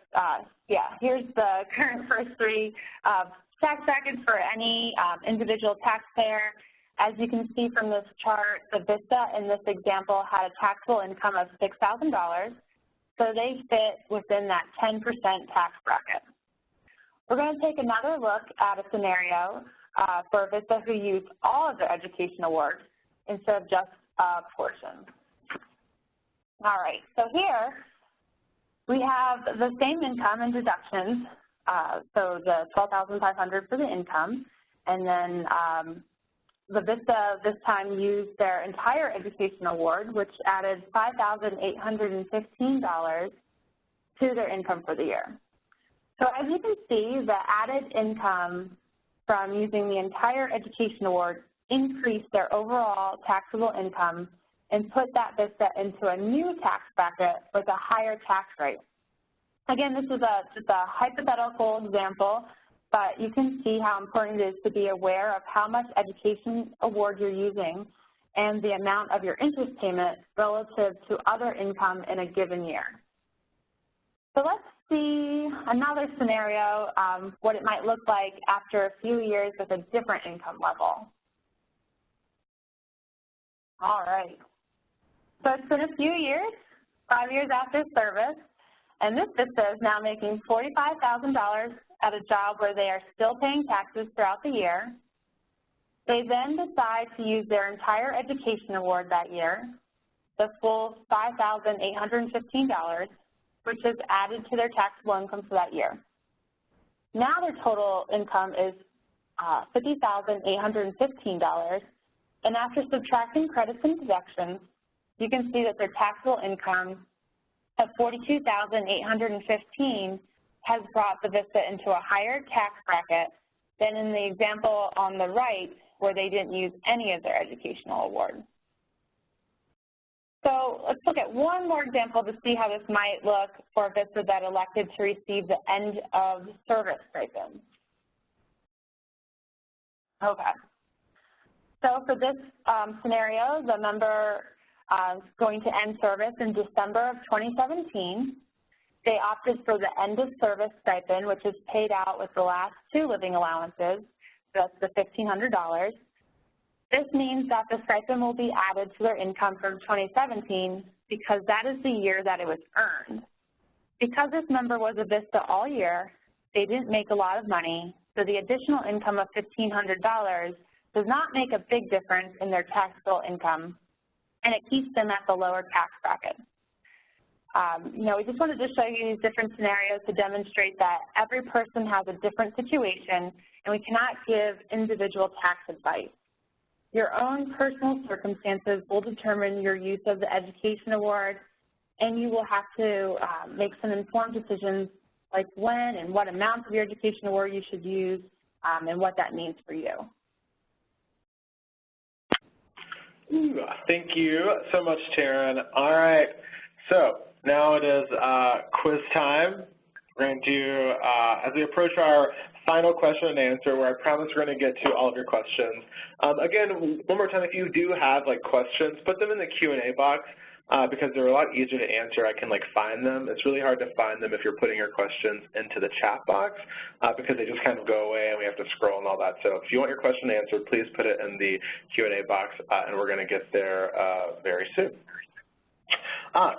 here's the current first 3 tax brackets for any individual taxpayer. As you can see from this chart, the VISTA in this example had a taxable income of $6,000. So they fit within that 10% tax bracket. We're going to take another look at a scenario for a VISTA who used all of their education awards instead of just a portion. All right, so here we have the same income and deductions, so the $12,500 for the income, and then the VISTA this time used their entire education award, which added $5,815 to their income for the year. So as you can see, the added income from using the entire education award increase their overall taxable income and put that VISTA into a new tax bracket with a higher tax rate. Again, this is just a hypothetical example, but you can see how important it is to be aware of how much education award you're using and the amount of your interest payment relative to other income in a given year. So let's see another scenario, what it might look like after a few years with a different income level. All right. So it's been a few years, 5 years after service, and this VISTA is now making $45,000 at a job where they are still paying taxes throughout the year. They then decide to use their entire education award that year, the full $5,815, which is added to their taxable income for that year. Now their total income is $50,815, and after subtracting credits and deductions, you can see that their taxable income of $42,815 has brought the VISTA into a higher tax bracket than in the example on the right where they didn't use any of their educational award. So let's look at one more example to see how this might look for a VISTA that elected to receive the end of service stipend. Okay. So for this scenario, the member is going to end service in December of 2017. They opted for the end of service stipend, which is paid out with the last 2 living allowances. That's the $1,500. This means that the stipend will be added to their income from 2017 because that is the year that it was earned. Because this member was a VISTA all year, they didn't make a lot of money, so the additional income of $1,500 does not make a big difference in their taxable income, and it keeps them at the lower tax bracket. We just wanted to show you these different scenarios to demonstrate that every person has a different situation, and we cannot give individual tax advice. Your own personal circumstances will determine your use of the education award, and you will have to make some informed decisions like when and what amounts of your education award you should use and what that means for you. Thank you so much, Taryn. All right, so now it is quiz time. We're going to do, as we approach our final question and answer, where I promise we're going to get to all of your questions. Again, one more time, if you do have questions, put them in the Q&A box because they're a lot easier to answer. I can find them. It's really hard to find them if you're putting your questions into the chat box because they just kind of go away and we have to scroll and all that. So if you want your question answered, please put it in the Q&A box and we're going to get there very soon. But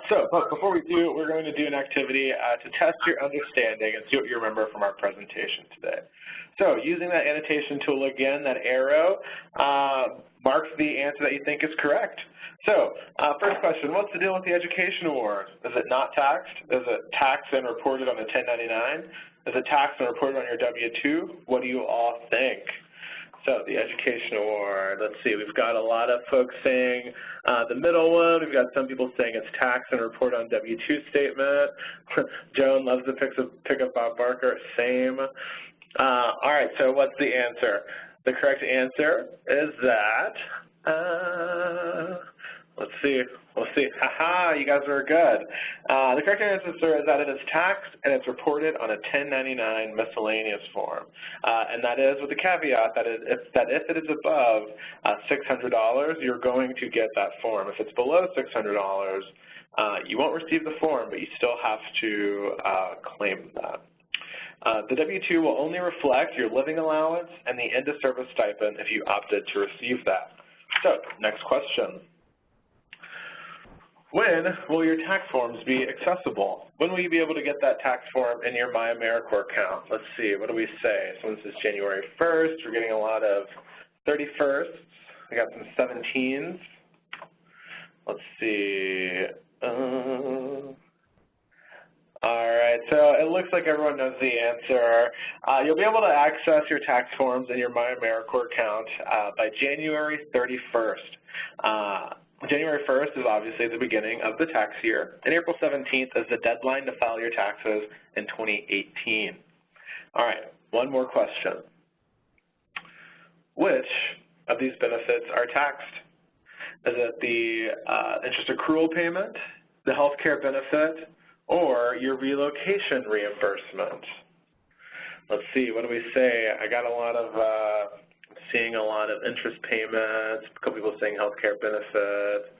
before we do, we're going to do an activity to test your understanding and see what you remember from our presentation today. So using that annotation tool again, that arrow marks the answer that you think is correct. So first question, what's the deal with the education award? Is it not taxed? Is it taxed and reported on a 1099? Is it taxed and reported on your W-2? What do you all think? So the education award, let's see, we've got a lot of folks saying the middle one. We've got some people saying it's taxed and report on W-2 statement. Joan loves to pick up Bob Barker, same. All right, so what's the answer? The correct answer is that, let's see, we'll see. Ha-ha, you guys are good. The correct answer is that it is taxed and it's reported on a 1099 miscellaneous form. And that is with the caveat that if it is above $600, you're going to get that form. If it's below $600, you won't receive the form, but you still have to claim that. The W-2 will only reflect your living allowance and the end-of-service stipend if you opted to receive that. So, next question. When will your tax forms be accessible? When will you be able to get that tax form in your My AmeriCorps account? Let's see, what do we say? Someone says January 1st. We're getting a lot of 31st. We got some 17s. Let's see. All right, so it looks like everyone knows the answer. You'll be able to access your tax forms in your My AmeriCorps account by January 31st. January 1st is obviously the beginning of the tax year, and April 17th is the deadline to file your taxes in 2018. All right, one more question. which of these benefits are taxed? Is it the interest accrual payment, the health care benefit, or your relocation reimbursement? Let's see, what do we say? I got seeing a lot of interest payments, a couple people saying health care benefit.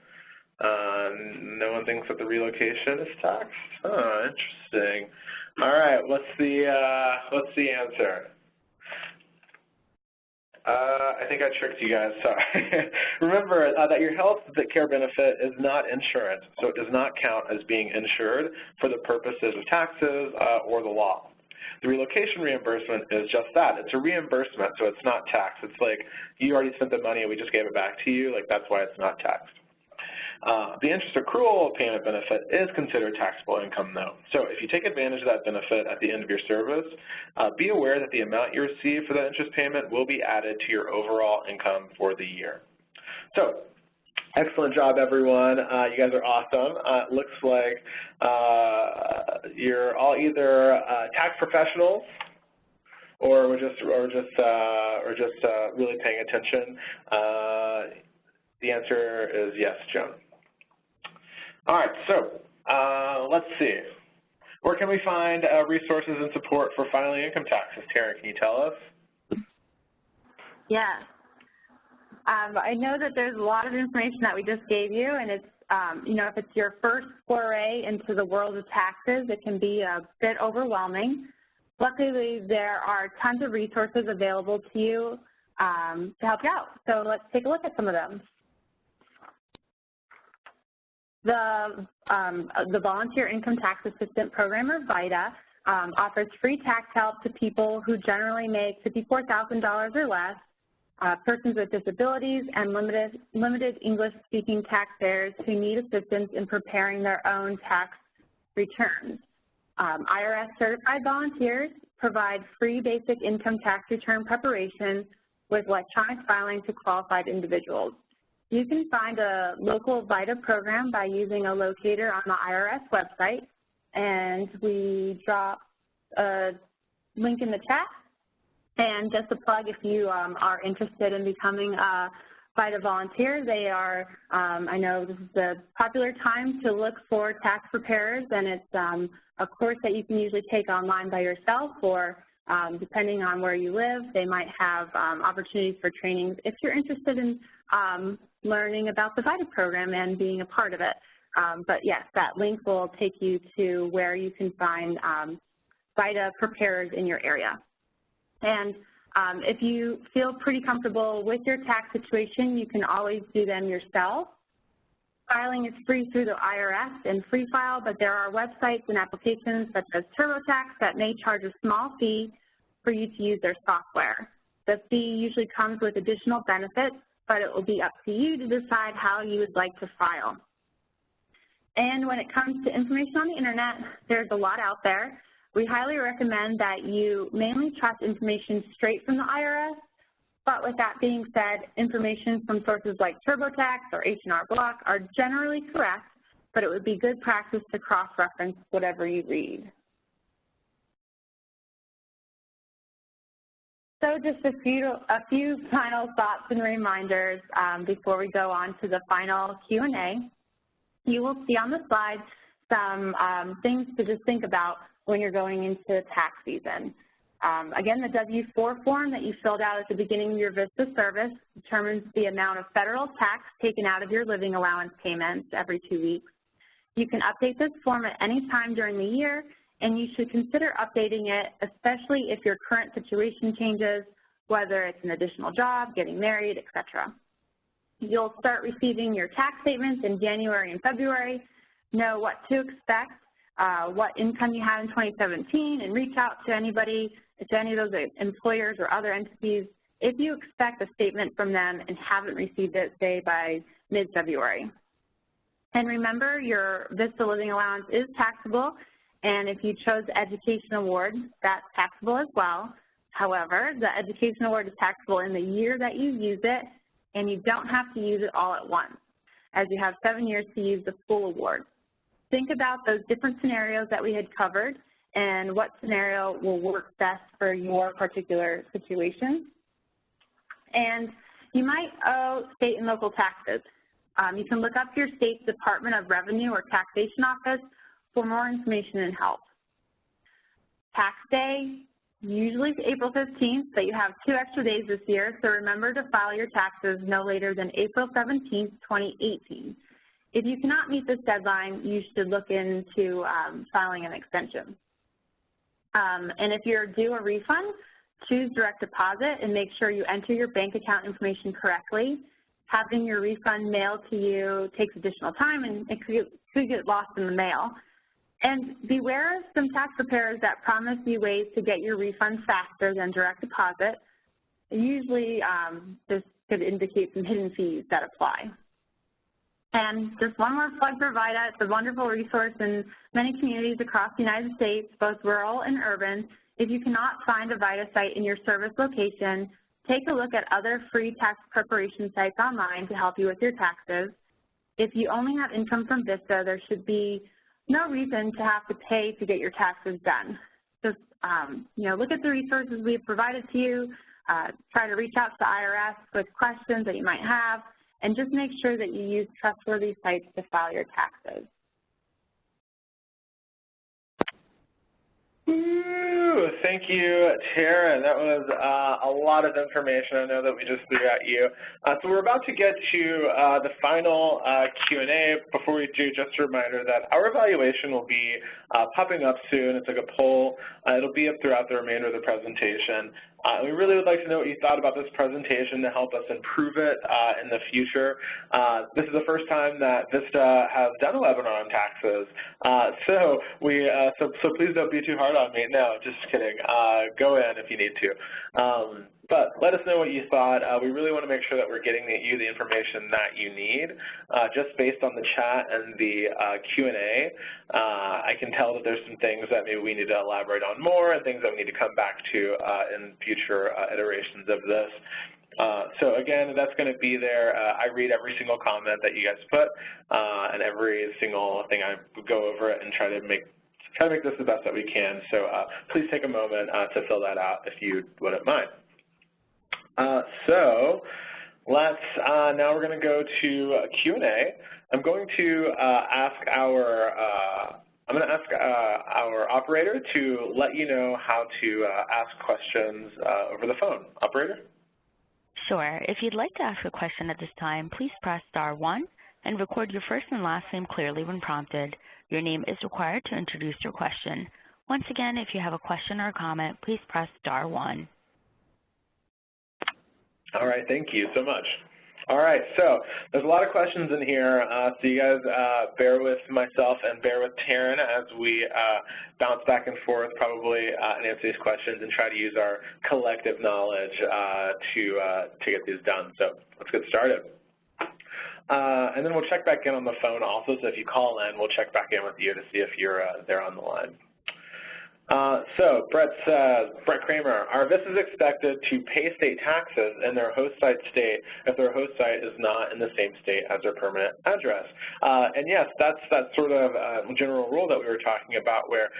No one thinks that the relocation is taxed? Oh, interesting. All right, what's the answer? I think I tricked you guys, sorry. Remember that your health care benefit is not insurance, so it does not count as being insured for the purposes of taxes or the law. The relocation reimbursement is just that. It's a reimbursement, so it's not taxed. It's like you already spent the money and we just gave it back to you. Like, that's why it's not taxed. The interest accrual payment benefit is considered taxable income, though. So if you take advantage of that benefit at the end of your service, be aware that the amount you receive for that interest payment will be added to your overall income for the year. So excellent job, everyone. You guys are awesome. It looks like you're all either tax professionals or we're just really paying attention. The answer is yes, Joan. All right, so let's see. Where can we find resources and support for filing income taxes? Taryn, can you tell us? Yeah. I know that there's a lot of information that we just gave you, and it's, you know, if it's your first foray into the world of taxes, it can be a bit overwhelming. Luckily, there are tons of resources available to you to help you out. So let's take a look at some of them. The Volunteer Income Tax Assistant Program, or VITA, offers free tax help to people who generally make $54,000 or less, persons with disabilities, and limited English-speaking taxpayers who need assistance in preparing their own tax returns. IRS-certified volunteers provide free basic income tax return preparation with electronic filing to qualified individuals. You can find a local VITA program by using a locator on the IRS website, and we drop a link in the chat. And just a plug, if you are interested in becoming a VITA volunteer, they are, I know this is the popular time to look for tax preparers, and it's a course that you can usually take online by yourself, or depending on where you live, they might have opportunities for trainings if you're interested in learning about the VITA program and being a part of it. But yes, that link will take you to where you can find VITA preparers in your area. And if you feel pretty comfortable with your tax situation, you can always do them yourself. Filing is free through the IRS and Free File, but there are websites and applications such as TurboTax that may charge a small fee for you to use their software. The fee usually comes with additional benefits, but it will be up to you to decide how you would like to file. And when it comes to information on the internet, there's a lot out there. We highly recommend that you mainly trust information straight from the IRS, but with that being said, information from sources like TurboTax or H&R Block are generally correct, but it would be good practice to cross-reference whatever you read. So just a few final thoughts and reminders before we go on to the final Q&A. You will see on the slide some things to just think about when you're going into tax season. Again, the W-4 form that you filled out at the beginning of your VISTA service determines the amount of federal tax taken out of your living allowance payments every 2 weeks. You can update this form at any time during the year, and you should consider updating it, especially if your current situation changes, whether it's an additional job, getting married, etc. You'll start receiving your tax statements in January and February. Know what to expect, what income you had in 2017, and reach out to anybody, to any of those employers or other entities if you expect a statement from them and haven't received it, say, by mid-February. And remember, your VISTA living allowance is taxable, and if you chose the Education Award, that's taxable as well. However, the Education Award is taxable in the year that you use it, and you don't have to use it all at once, as you have 7 years to use the full award. Think about those different scenarios that we had covered and what scenario will work best for your particular situation. And you might owe state and local taxes. You can look up your state's Department of Revenue or Taxation Office for more information and help. Tax day, usually it's April 15th, but you have 2 extra days this year, so remember to file your taxes no later than April 17th, 2018. If you cannot meet this deadline, you should look into filing an extension. And if you're due a refund, choose direct deposit and make sure you enter your bank account information correctly. Having your refund mailed to you takes additional time and it could get lost in the mail. And beware of some tax preparers that promise you ways to get your refund faster than direct deposit. Usually this could indicate some hidden fees that apply. And just one more plug for VITA. It's a wonderful resource in many communities across the United States, both rural and urban. If you cannot find a VITA site in your service location, take a look at other free tax preparation sites online to help you with your taxes. If you only have income from VISTA, there should be no reason to have to pay to get your taxes done. Just look at the resources we've provided to you, try to reach out to the IRS with questions that you might have, and just make sure that you use trustworthy sites to file your taxes. Ooh, thank you, Tara. That was a lot of information I know that we just threw at you. So we're about to get to the final Q&A. Before we do, just a reminder that our evaluation will be popping up soon. It's like a poll. It'll be up throughout the remainder of the presentation. We really would like to know what you thought about this presentation to help us improve it in the future. This is the first time that VISTA has done a webinar on taxes, so please don't be too hard on me. No, just kidding. Go in if you need to. But let us know what you thought. We really want to make sure that we're getting you the information that you need. Just based on the chat and the Q&A, I can tell that there's some things that maybe we need to elaborate on more and things that we need to come back to in future iterations of this. So again, that's going to be there. I read every single comment that you guys put, and every single thing I go over it and try to make this the best that we can. So please take a moment to fill that out if you wouldn't mind. So let's, now we're going to go to Q&A. I'm going to ask our operator to let you know how to ask questions over the phone. Operator? Sure. If you'd like to ask a question at this time, please press *1 and record your first and last name clearly when prompted. Your name is required to introduce your question. Once again, if you have a question or a comment, please press *1. All right, thank you so much. All right, so there's a lot of questions in here, so you guys bear with myself and bear with Taryn as we bounce back and forth probably and answer these questions and try to use our collective knowledge to get these done. So let's get started. And then we'll check back in on the phone also, so if you call in, we'll check back in with you to see if you're there on the line. So Brett says, Brett Kramer, are VISTAs expected to pay state taxes in their host site state if their host site is not in the same state as their permanent address? And yes, that's that sort of general rule that we were talking about where,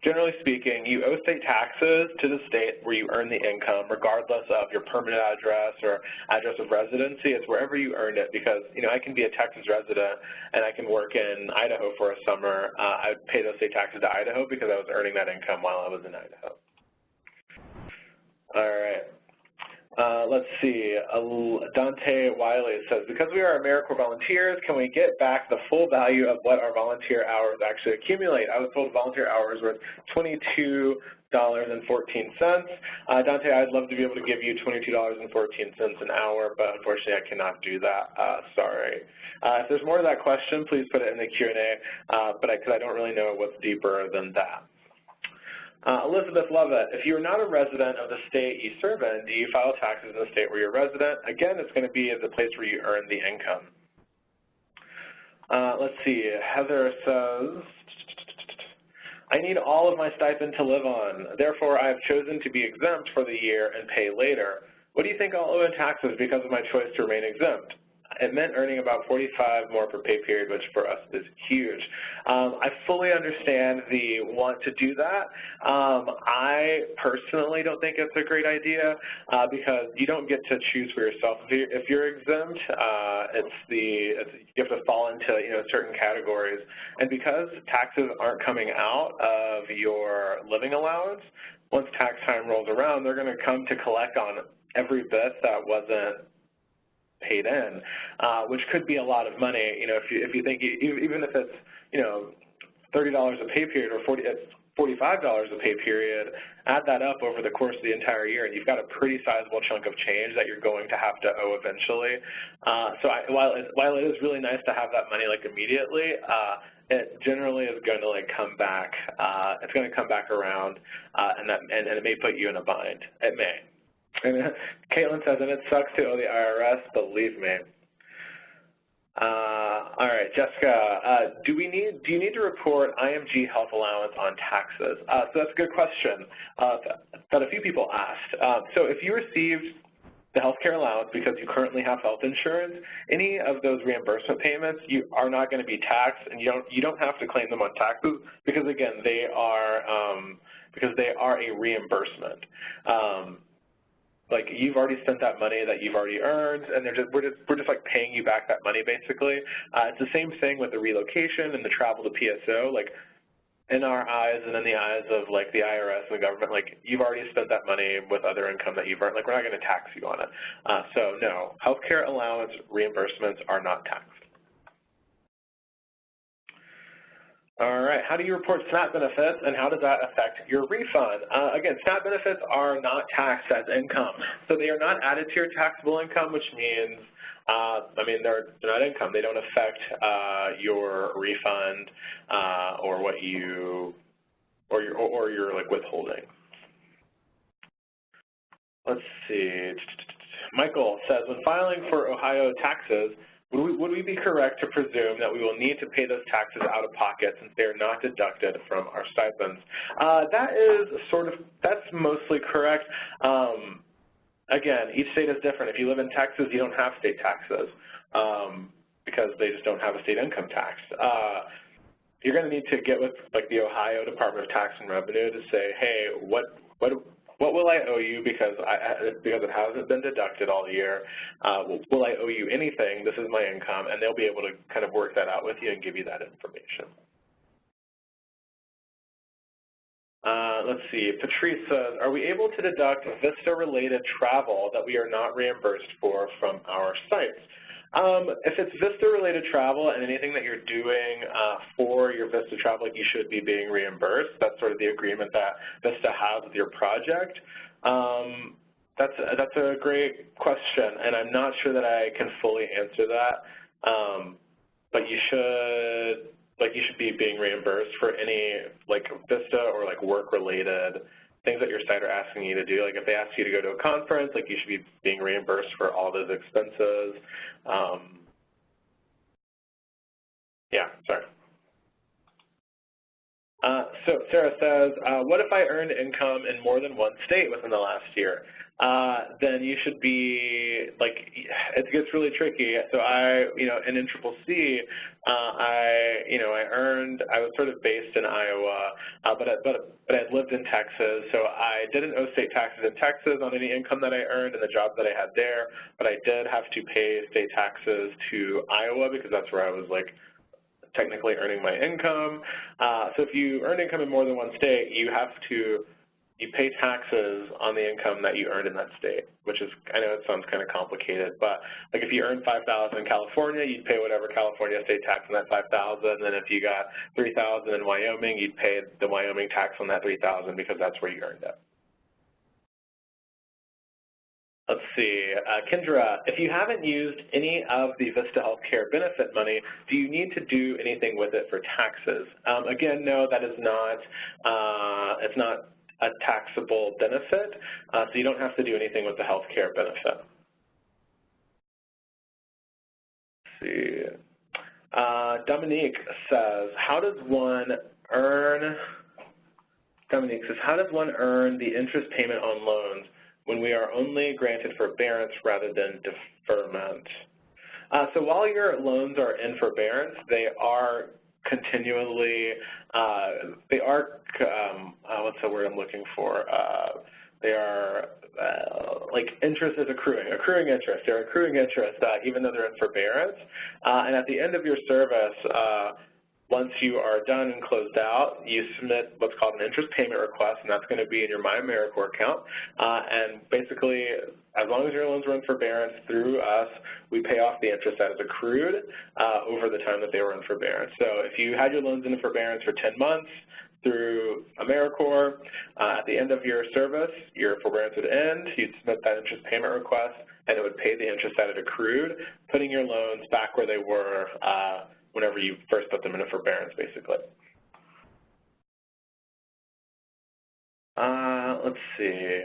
generally speaking, you owe state taxes to the state where you earn the income regardless of your permanent address or address of residency. It's wherever you earned it because, I can be a Texas resident and I can work in Idaho for a summer. I would pay those state taxes to Idaho because I was earning that income while I was in Idaho. All right. Let's see, Dante Wiley says, because we are AmeriCorps volunteers, can we get back the full value of what our volunteer hours actually accumulate? I was told volunteer hours were $22.14. Dante, I'd love to be able to give you $22.14 an hour, but unfortunately I cannot do that. Sorry. If there's more to that question, please put it in the Q&A, because I don't really know what's deeper than that. Elizabeth Lovett, if you're not a resident of the state you serve in, do you file taxes in the state where you're resident? Again, it's going to be the place where you earn the income. Let's see, Heather says, I need all of my stipend to live on. Therefore, I have chosen to be exempt for the year and pay later. What do you think I'll owe in taxes because of my choice to remain exempt? it meant earning about 45 more per pay period, which for us is huge. I fully understand the want to do that. I personally don't think it's a great idea because you don't get to choose for yourself. If you're exempt, you have to fall into certain categories, and because taxes aren't coming out of your living allowance, once tax time rolls around, they're going to come to collect on every bit that wasn't paid in, which could be a lot of money. If you think, even if it's $30 a pay period or $45 a pay period, add that up over the course of the entire year, and you've got a pretty sizable chunk of change that you're going to have to owe eventually. While it is really nice to have that money immediately, it generally is going to come back. It's going to come back around, and it may put you in a bind. It may. And Caitlin says, and it sucks to owe the IRS, believe me. All right, Jessica, do you need to report IMG health allowance on taxes? So that's a good question that a few people asked. So if you received the health care allowance because you currently have health insurance, any of those reimbursement payments are not going to be taxed, and you don't have to claim them on taxes because, again, they are a reimbursement. You've already spent that money that you've already earned, and we're just paying you back that money basically. It's the same thing with the relocation and the travel to PSO. In our eyes and in the eyes of the IRS and the government, you've already spent that money with other income that you've earned. We're not going to tax you on it. So no, healthcare allowance reimbursements are not taxed. All right, how do you report SNAP benefits, and how does that affect your refund? Again, SNAP benefits are not taxed as income, so they are not added to your taxable income, which means, they're not income. They don't affect your refund or what your withholding. Let's see. Michael says, when filing for Ohio taxes, would we be correct to presume that we will need to pay those taxes out of pocket since they are not deducted from our stipends? That's mostly correct. Again, each state is different. If you live in Texas, you don't have state taxes because they just don't have a state income tax. You're going to need to get with the Ohio Department of Tax and Revenue to say, hey, what will I owe you because it hasn't been deducted all year? Will I owe you anything? This is my income, and they'll be able to kind of work that out with you and give you that information. Let's see. Patrice says, are we able to deduct VISTA-related travel that we are not reimbursed for from our sites? If it's VISTA-related travel and anything that you're doing for your VISTA travel, you should be being reimbursed. That's sort of the agreement that VISTA has with your project. That's a great question, and I'm not sure that I can fully answer that. But you should be being reimbursed for any VISTA or work-related things that your site are asking you to do. If they ask you to go to a conference, you should be being reimbursed for all those expenses. So Sarah says, what if I earned income in more than one state within the last year? Then you should be, it gets really tricky. So in NCCC, I was sort of based in Iowa, but I lived in Texas, so I didn't owe state taxes in Texas on any income that I earned in the job that I had there, but I did have to pay state taxes to Iowa because that's where I was technically earning my income. So if you earn income in more than one state, you pay taxes on the income that you earned in that state, which is, I know it sounds kind of complicated, but if you earned $5,000 in California, you'd pay whatever California state tax on that $5,000, and then if you got $3,000 in Wyoming, you'd pay the Wyoming tax on that $3,000 because that's where you earned it. Let's see, Kendra, if you haven't used any of the VISTA healthcare benefit money, do you need to do anything with it for taxes? Again, no, that is not, it's not a taxable benefit, so you don't have to do anything with the healthcare benefit. Let's see, Dominique says, how does one earn the interest payment on loans when we are only granted forbearance rather than deferment? So while your loans are in forbearance, they are continually, what's the word I'm looking for? They are, like interest is accruing interest. They're accruing interest even though they're in forbearance. And at the end of your service, once you are done and closed out, you submit what's called an interest payment request, and that's going to be in your My AmeriCorps account. And basically, as long as your loans were in forbearance through us, we pay off the interest that is accrued over the time that they were in forbearance. So if you had your loans in forbearance for 10 months through AmeriCorps, at the end of your service, your forbearance would end, you'd submit that interest payment request, and it would pay the interest that it accrued, putting your loans back where they were whenever you first put them in a forbearance, basically. Let's see.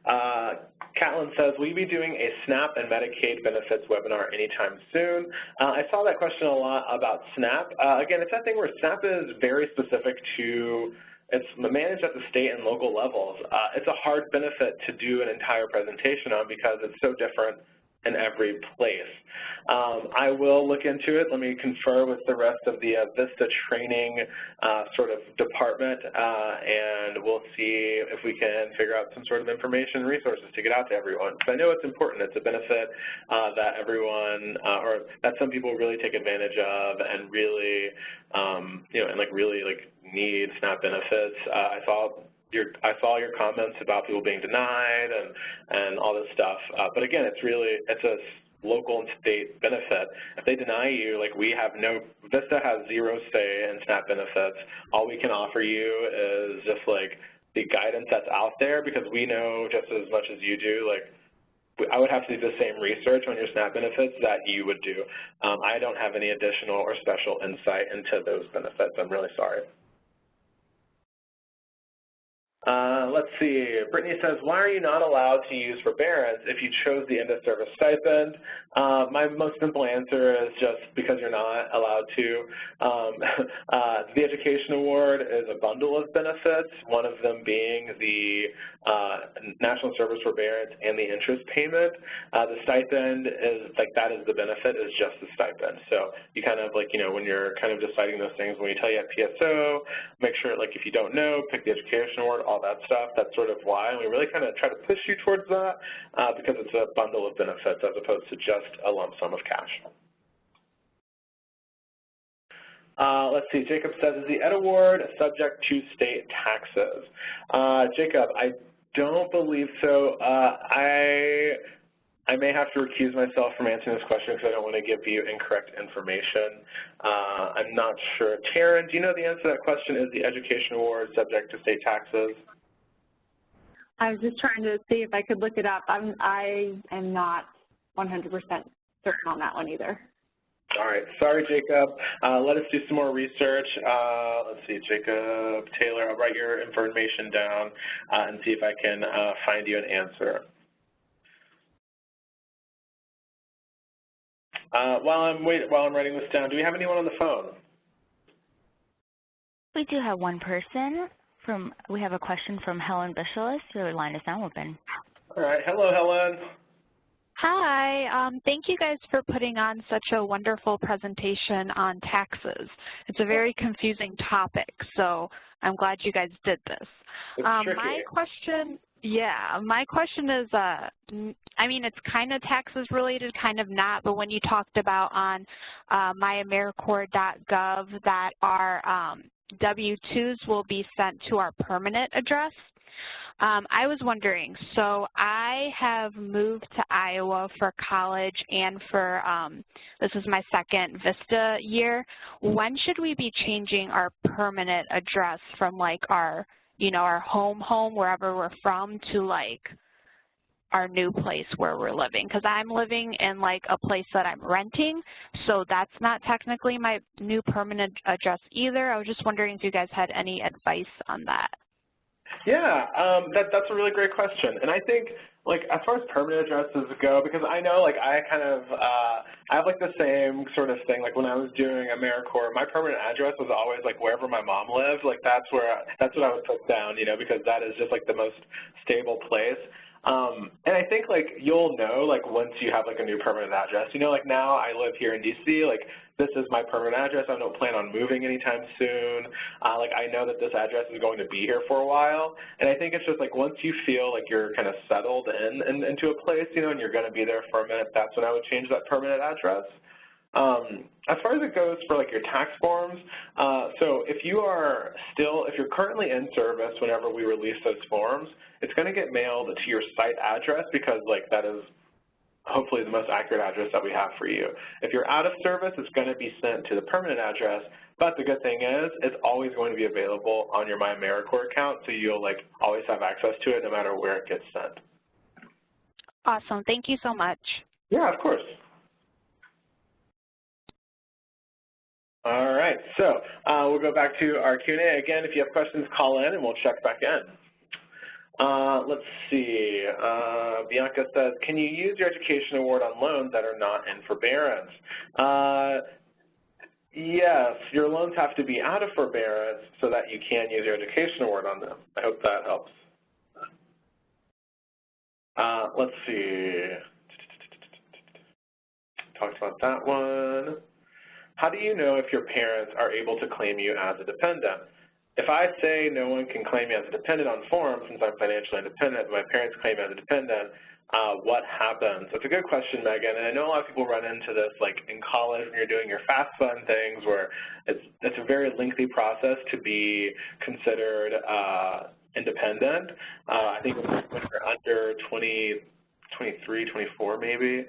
Catlin says, will you be doing a SNAP and Medicaid benefits webinar anytime soon? I saw that question a lot about SNAP. Again, it's that thing where SNAP is very specific to, it's managed at the state and local levels. It's a hard benefit to do an entire presentation on because it's so different in every place. I will look into it. Let me confer with the rest of the VISTA training sort of department, and we'll see if we can figure out some sort of information and resources to get out to everyone. Because I know it's important. It's a benefit that everyone, or that some people really take advantage of and really, you know, and like really like need SNAP benefits. I saw your comments about people being denied and all this stuff. But again, it's a local and state benefit. If they deny you, like VISTA has zero say in SNAP benefits. All we can offer you is just like the guidance that's out there, because we know just as much as you do, like I would have to do the same research on your SNAP benefits that you would do. I don't have any additional or special insight into those benefits. I'm really sorry. Let's see. Brittany says, why are you not allowed to use forbearance if you chose the end-of-service stipend? My most simple answer is just because you're not allowed to. The Education Award is a bundle of benefits, one of them being the National Service Forbearance and the interest payment. The stipend is, like, that is the benefit, is just the stipend. So you kind of, like, you know, when you're kind of deciding those things, when you tell you at PSO, make sure, like, if you don't know, pick the Education Award, all that stuff. That's sort of why. And we really kind of try to push you towards that because it's a bundle of benefits as opposed to just a lump sum of cash. Let's see. Jacob says, is the Ed Award subject to state taxes? Jacob, I don't believe so. I may have to recuse myself from answering this question because I don't want to give you incorrect information. I'm not sure. Taryn, do you know the answer to that question? Is the Education Award subject to state taxes? I was just trying to see if I could look it up. I am not 100% certain on that one either. All right. Sorry, Jacob. Let us do some more research. Let's see, Jacob Taylor, I'll write your information down and see if I can find you an answer. While I'm writing this down, do we have anyone on the phone? We do have one person. We have a question from Helen Bisholis. Your line is now open. All right. Hello, Helen. Hi. Thank you guys for putting on such a wonderful presentation on taxes. It's a very confusing topic, so I'm glad you guys did this. My question is, I mean, it's kind of taxes related, kind of not, but when you talked about on myamericorps.gov that our W-2s will be sent to our permanent address, I was wondering, so I have moved to Iowa for college and for, this is my second VISTA year. When should we be changing our permanent address from like our, you know, our home, wherever we're from, to like our new place where we're living? Because I'm living in like a place that I'm renting, so that's not technically my new permanent address either. I was just wondering if you guys had any advice on that. Yeah, that's a really great question. And I think, like, as far as permanent addresses go, because I know, like, I have, like, the same sort of thing. Like, when I was doing AmeriCorps, my permanent address was always, like, wherever my mom lived. Like, that's what I would put down, you know, because that is just, like, the most stable place. And I think, like, you'll know, like, once you have, like, a new permanent address. You know, like, now I live here in D.C., like, this is my permanent address. I don't plan on moving anytime soon. Like, I know that this address is going to be here for a while. And I think it's just, like, once you feel like you're kind of settled into a place, you know, and you're going to be there for a minute, that's when I would change that permanent address. As far as it goes for like your tax forms, so if you're currently in service whenever we release those forms, it's going to get mailed to your site address because like that is hopefully the most accurate address that we have for you. If you're out of service, it's going to be sent to the permanent address, but the good thing is it's always going to be available on your My AmeriCorps account, so you'll like always have access to it no matter where it gets sent. Awesome. Thank you so much. Yeah, of course. All right, so we'll go back to our Q&A. Again, if you have questions, call in and we'll check back in. Let's see. Bianca says, can you use your education award on loans that are not in forbearance? Yes, your loans have to be out of forbearance so that you can use your education award on them. I hope that helps. Let's see. Talked about that one. How do you know if your parents are able to claim you as a dependent? If I say no one can claim me as a dependent on form since I'm financially independent, but my parents claim me as a dependent, what happens? That's a good question, Megan, and I know a lot of people run into this like in college when you're doing your FAFSA things where it's a very lengthy process to be considered independent. I think when you're under 20, 23, 24 maybe.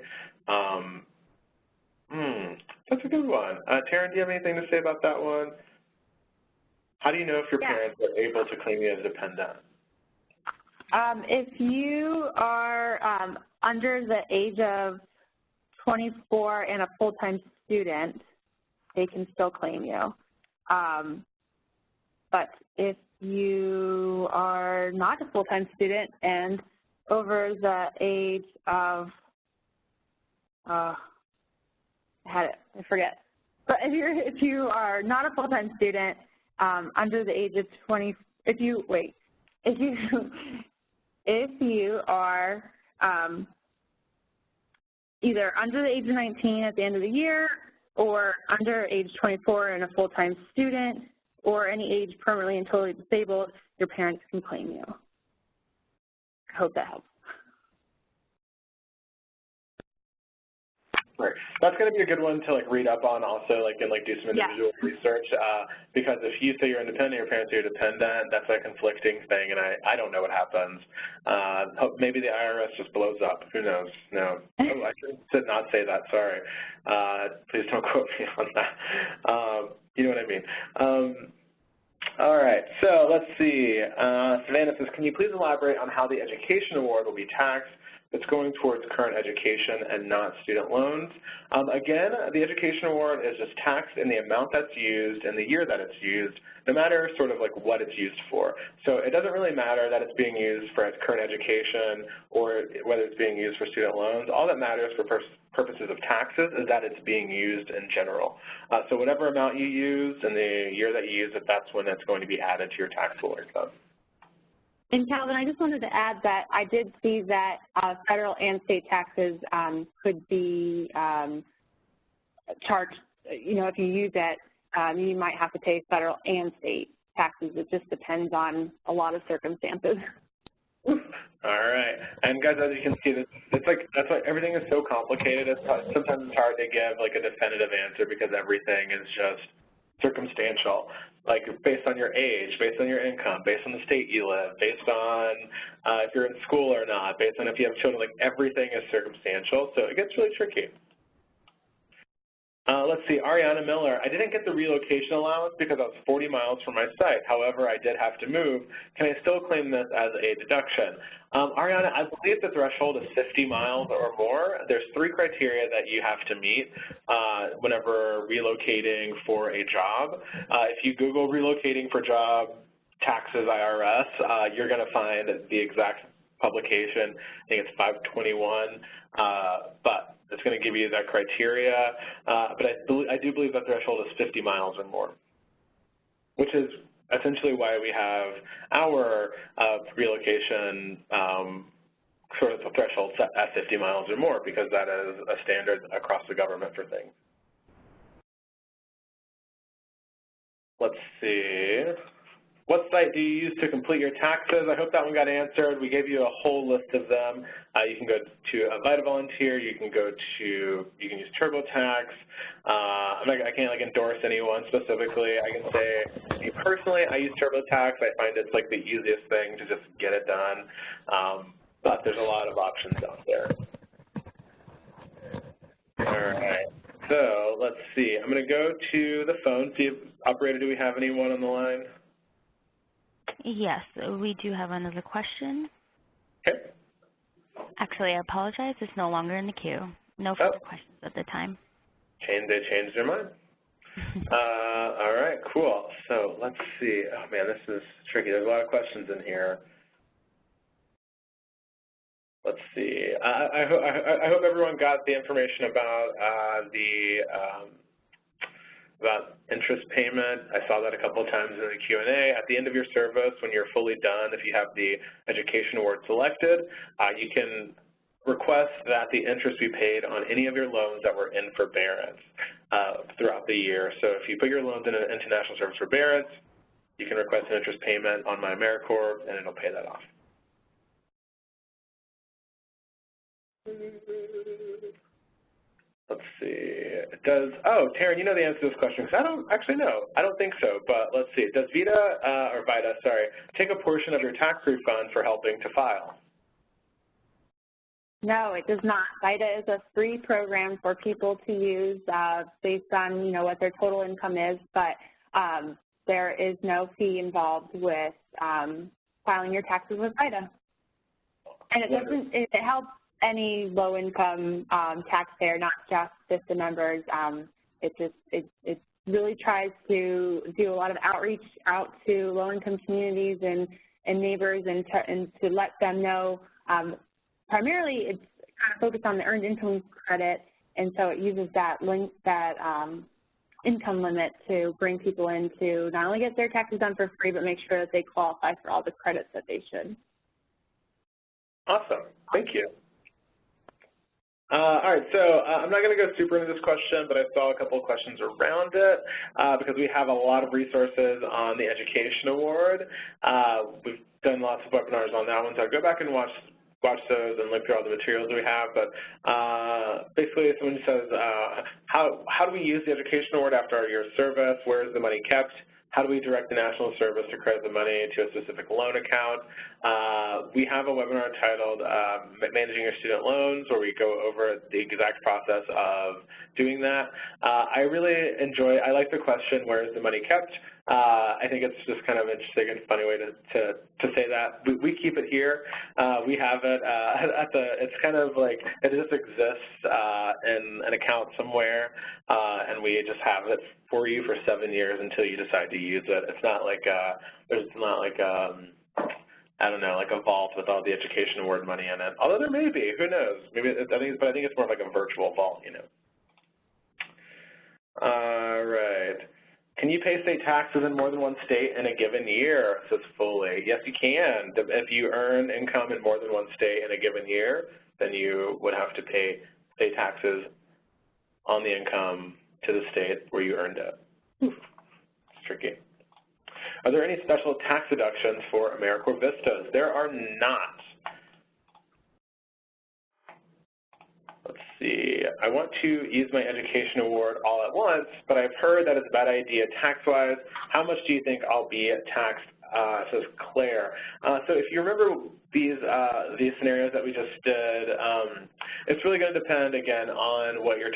That's a good one. Taryn, do you have anything to say about that one? How do you know if your parents are able to claim you as a dependent? If you are under the age of 24 and a full-time student, they can still claim you. But if you are not a full-time student and over the age of, I forget. But if you are not a full-time student under the age of 20, if you are either under the age of 19 at the end of the year or under age 24 and a full-time student or any age permanently and totally disabled, your parents can claim you. I hope that helps. Right. That's going to be a good one to like read up on also, like and like do some individual research because if you say you're independent, your parents say you're dependent, that's a conflicting thing, and I don't know what happens. Maybe the IRS just blows up. Who knows? No. Oh, I should not say that. Sorry. Please don't quote me on that. You know what I mean. All right. So let's see. Savannah says, can you please elaborate on how the education award will be taxed? It's going towards current education and not student loans. Again, the education award is just taxed in the amount that's used and the year that it's used, no matter sort of like what it's used for. So it doesn't really matter that it's being used for current education or whether it's being used for student loans. All that matters for purposes of taxes is that it's being used in general. So whatever amount you use and the year that you use it, that's when it's going to be added to your taxable income. And Calvin, I just wanted to add that I did see that federal and state taxes could be charged, you know, if you use it, you might have to pay federal and state taxes. It just depends on a lot of circumstances. All right. And guys, as you can see, it's like that's why everything is so complicated. Sometimes it's hard to give like a definitive answer because everything is just circumstantial, like based on your age, based on your income, based on the state you live, based on if you're in school or not, based on if you have children, like everything is circumstantial, so it gets really tricky. Let's see, Ariana Miller, I didn't get the relocation allowance because I was 40 miles from my site. However, I did have to move. Can I still claim this as a deduction? Ariana, I believe the threshold is 50 miles or more. There's 3 criteria that you have to meet whenever relocating for a job. If you Google relocating for job taxes IRS, you're going to find the exact publication. I think it's 521, but it's going to give you that criteria, but I do believe that threshold is 50 miles or more, which is essentially why we have our relocation sort of the threshold set at 50 miles or more, because that is a standard across the government for things. Let's see. What site do you use to complete your taxes? I hope that one got answered. We gave you a whole list of them. You can go to a VITA volunteer. You can use TurboTax. I can't endorse anyone specifically. I can say, me personally, I use TurboTax. I find it's the easiest thing to just get it done. But there's a lot of options out there. All right. So let's see. I'm going to go to the phone. See if, operator, do we have anyone on the line? Yes, we do have another question. Okay. Actually, I apologize. It's no longer in the queue. No further questions at the time. They changed their mind. All right, cool. So let's see. Oh, man, this is tricky. There's a lot of questions in here. Let's see. I hope everyone got the information about about interest payment. I saw that a couple of times in the Q&A. At the end of your service, when you're fully done, if you have the education award selected, you can request that the interest be paid on any of your loans that were in forbearance throughout the year. So if you put your loans into national service forbearance, you can request an interest payment on My AmeriCorps, and it'll pay that off. Let's see. Oh, Taryn, you know the answer to this question, because I don't actually know. I don't think so, but let's see. Does VITA take a portion of your tax refund for helping to file? No, it does not. VITA is a free program for people to use based on, what their total income is, but there is no fee involved with filing your taxes with VITA. And it helps any low-income taxpayer, not just VISTA members. It really tries to do a lot of outreach out to low-income communities and neighbors and to let them know. Primarily, it's kind of focused on the earned income credit, and so it uses that income limit to bring people in to not only get their taxes done for free, but make sure that they qualify for all the credits that they should. Awesome. Thank you. All right, so I'm not going to go super into this question, but I saw a couple of questions around it because we have a lot of resources on the Education Award. We've done lots of webinars on that one, so I'll go back and watch those and look through all the materials we have. But basically, someone says, how do we use the Education Award after our year of service? Where is the money kept? How do we direct the National Service to credit the money to a specific loan account? We have a webinar titled Managing Your Student Loans, where we go over the exact process of doing that. I like the question, where is the money kept? I think it's just kind of interesting and funny way to say that. We keep it here. We have it it's kind of like it just exists in an account somewhere, and we just have it for you for 7 years until you decide to use it. It's not like there's not like I don't know, like a vault with all the Education Award money in it. Although there may be, who knows? Maybe I think it's more like a virtual vault, All right. Can you pay state taxes in more than one state in a given year? Says Foley. Yes, you can. If you earn income in more than one state in a given year, then you would have to pay state taxes on the income to the state where you earned it. It's tricky. Are there any special tax deductions for AmeriCorps VISTAs? There are not. Let's see. I want to use my Education Award all at once, but I've heard that it's a bad idea tax-wise. How much do you think I'll be taxed? Says Claire. So if you remember these scenarios that we just did, it's really going to depend, again, on what your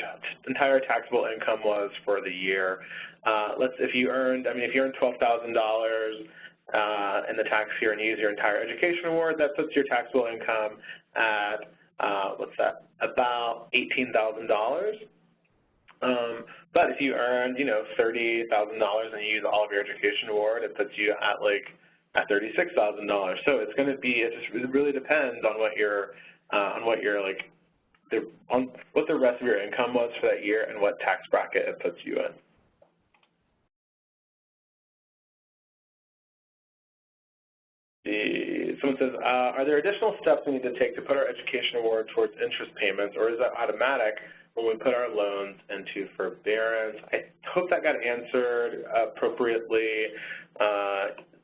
entire taxable income was for the year. If you earned $12,000 in the tax year and you use your entire Education Award, that puts your taxable income at about $18,000. But if you earn, $30,000 and you use all of your Education Award, it puts you at $36,000. So it's going to be, it really depends on what what the rest of your income was for that year and what tax bracket it puts you in. someone says, are there additional steps we need to take to put our education award towards interest payments, or is that automatic when we put our loans into forbearance? I hope that got answered appropriately.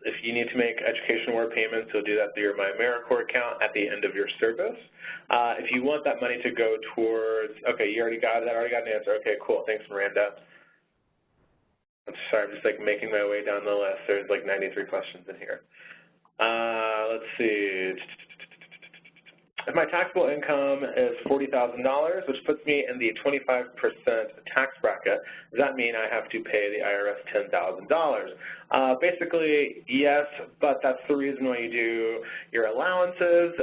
If you need to make education award payments, you'll do that through your My AmeriCorps account at the end of your service. If you want that money to go towards, okay, you already got it, already got an answer. Okay, cool, thanks, Miranda. I'm sorry, I'm just like making my way down the list. There's like 93 questions in here. Let's see. If my taxable income is $40,000, which puts me in the 25% tax bracket, does that mean I have to pay the IRS $10,000? Basically, yes, but that's the reason why you do your allowances.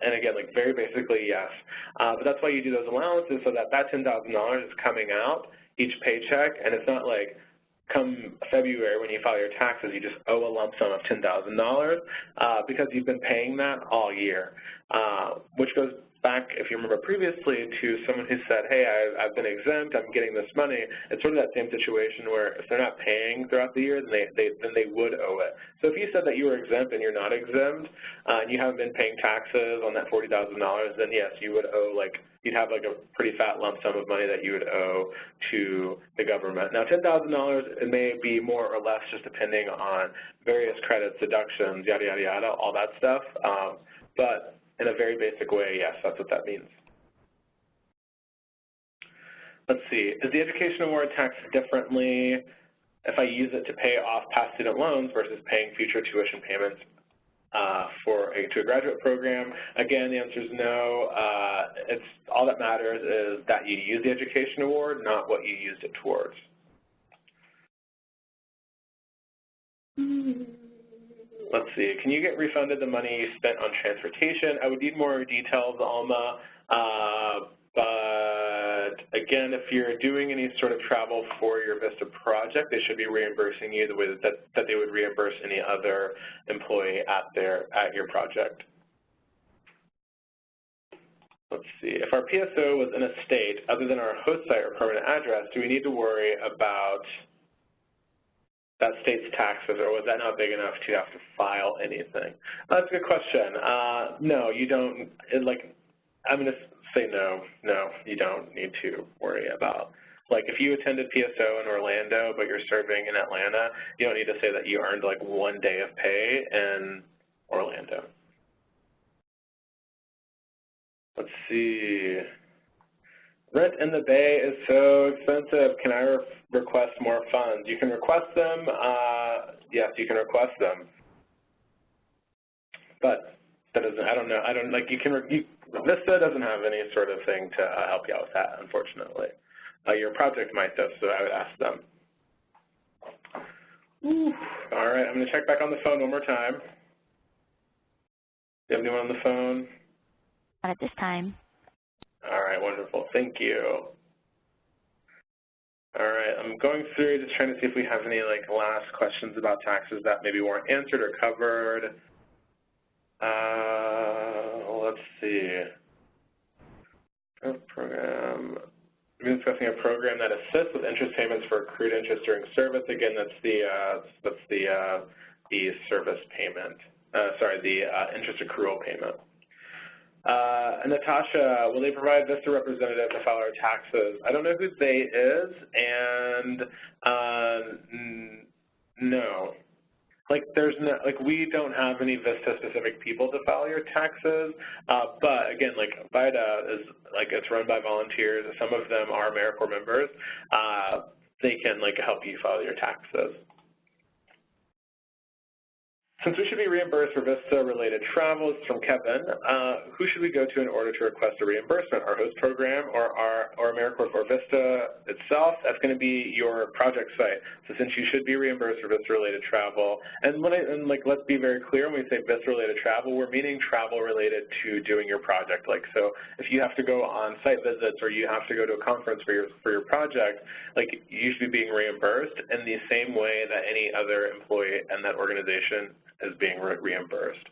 And again, like very basically, yes. But that's why you do those allowances so that that $10,000 is coming out each paycheck, and it's not like come February when you file your taxes, you just owe a lump sum of $10,000 because you've been paying that all year, which goes back, if you remember previously, to someone who said, hey, I've been exempt, I'm getting this money. It's sort of that same situation where if they're not paying throughout the year, then they would owe it. So if you said that you were exempt and you're not exempt, and you haven't been paying taxes on that $40,000, then yes, you would owe like, you'd have like a pretty fat lump sum of money that you would owe to the government. Now, $10,000, it may be more or less just depending on various credits, deductions, yada, yada, yada, all that stuff. But in a very basic way, yes, that's what that means. Let's see. Is the education award taxed differently if I use it to pay off past student loans versus paying future tuition payments to a graduate program? Again, the answer is no. It's all that matters is that you use the education award, not what you used it towards. Let's see. Can you get refunded the money you spent on transportation? I would need more details, Alma. But again, if you're doing any sort of travel for your VISTA project, they should be reimbursing you the way that they would reimburse any other employee at your project. Let's see. If our PSO was in a state other than our host site or permanent address, do we need to worry about that state's taxes, or was that not big enough to have to file anything? That's a good question. No, you don't. I'm going to say no. No, you don't need to worry about. Like if you attended PSO in Orlando, but you're serving in Atlanta, you don't need to say that you earned like 1 day of pay in Orlando. Let's see. Rent in the Bay is so expensive. Can I request more funds? You can request them. Yes, you can request them. But that doesn't. I don't know. I don't like. You can. VISTA doesn't have any sort of thing to help you out with that, unfortunately. Your project might though, so I would ask them. All right. I'm going to check back on the phone one more time. Do you have anyone on the phone? Not at this time. All right, wonderful. Thank you. All right, I'm going through just trying to see if we have any like last questions about taxes that maybe weren't answered or covered. Let's see. Program. We've been discussing a program that assists with interest payments for accrued interest during service. Again, that's the service payment. The interest accrual payment. And Natasha, will they provide VISTA representative to file our taxes? I don't know who they is, and no. Like there's no, like we don't have any VISTA specific people to file your taxes, but again, like VITA is like it's run by volunteers. Some of them are AmeriCorps members. They can like help you file your taxes. Since we should be reimbursed for VISTA-related travel, it's from Kevin. Who should we go to in order to request a reimbursement? Our host program or AmeriCorps for VISTA itself? That's going to be your project site. So since you should be reimbursed for VISTA-related travel, and let's be very clear when we say VISTA-related travel, we're meaning travel related to doing your project. Like so, if you have to go on site visits or you have to go to a conference for your project, like you should be being reimbursed in the same way that any other employee in that organization is being reimbursed.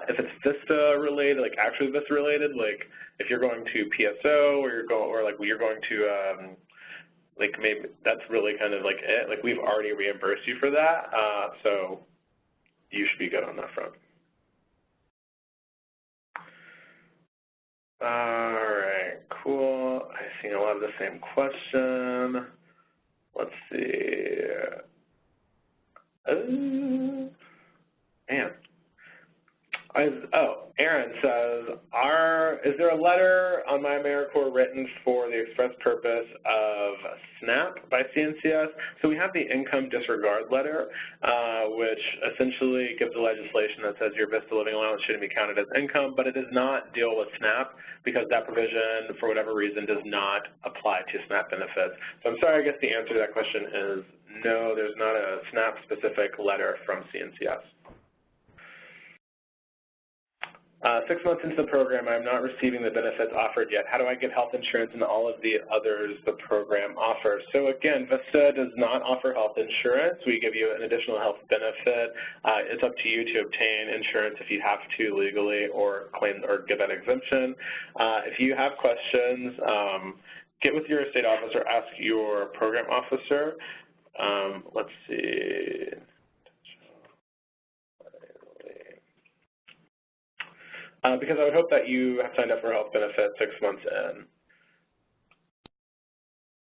If it's VISTA related, like actually VISTA related, like if you're going to PSO or you're going to like maybe that's really kind of like it. Like we've already reimbursed you for that, so you should be good on that front. All right, cool. I see a lot of the same question. Let's see. Man. Aaron says, is there a letter on my AmeriCorps written for the express purpose of SNAP by CNCS? So we have the income disregard letter, which essentially gives the legislation that says your VISTA living allowance shouldn't be counted as income, but it does not deal with SNAP because that provision, for whatever reason, does not apply to SNAP benefits. So I'm sorry, I guess the answer to that question is no, there's not a SNAP-specific letter from CNCS. 6 months into the program, I'm not receiving the benefits offered yet. How do I get health insurance and all of the others the program offers? So again, VISTA does not offer health insurance. We give you an additional health benefit. It's up to you to obtain insurance if you have to legally or claim or get that exemption. If you have questions, get with your state officer, ask your program officer. Let's see. Because I would hope that you have signed up for health benefits 6 months in.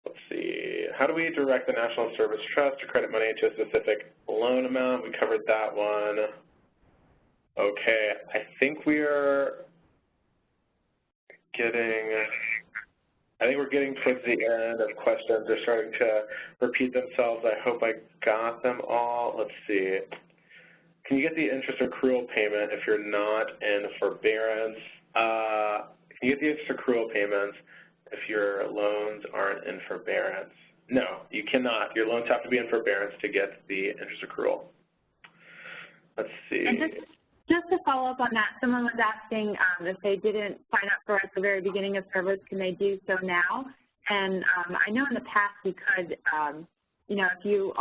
Let's see. How do we direct the National Service Trust to credit money to a specific loan amount? We covered that one. Okay, I think we're getting towards the end of questions. They're starting to repeat themselves. I hope I got them all. Let's see. Can you get the interest accrual payment if you're not in forbearance? Can you get the interest accrual payments if your loans aren't in forbearance? No, you cannot. Your loans have to be in forbearance to get the interest accrual. Let's see. And just to follow up on that, someone was asking if they didn't sign up for at the very beginning of service, can they do so now? And I know in the past we could, you know, if you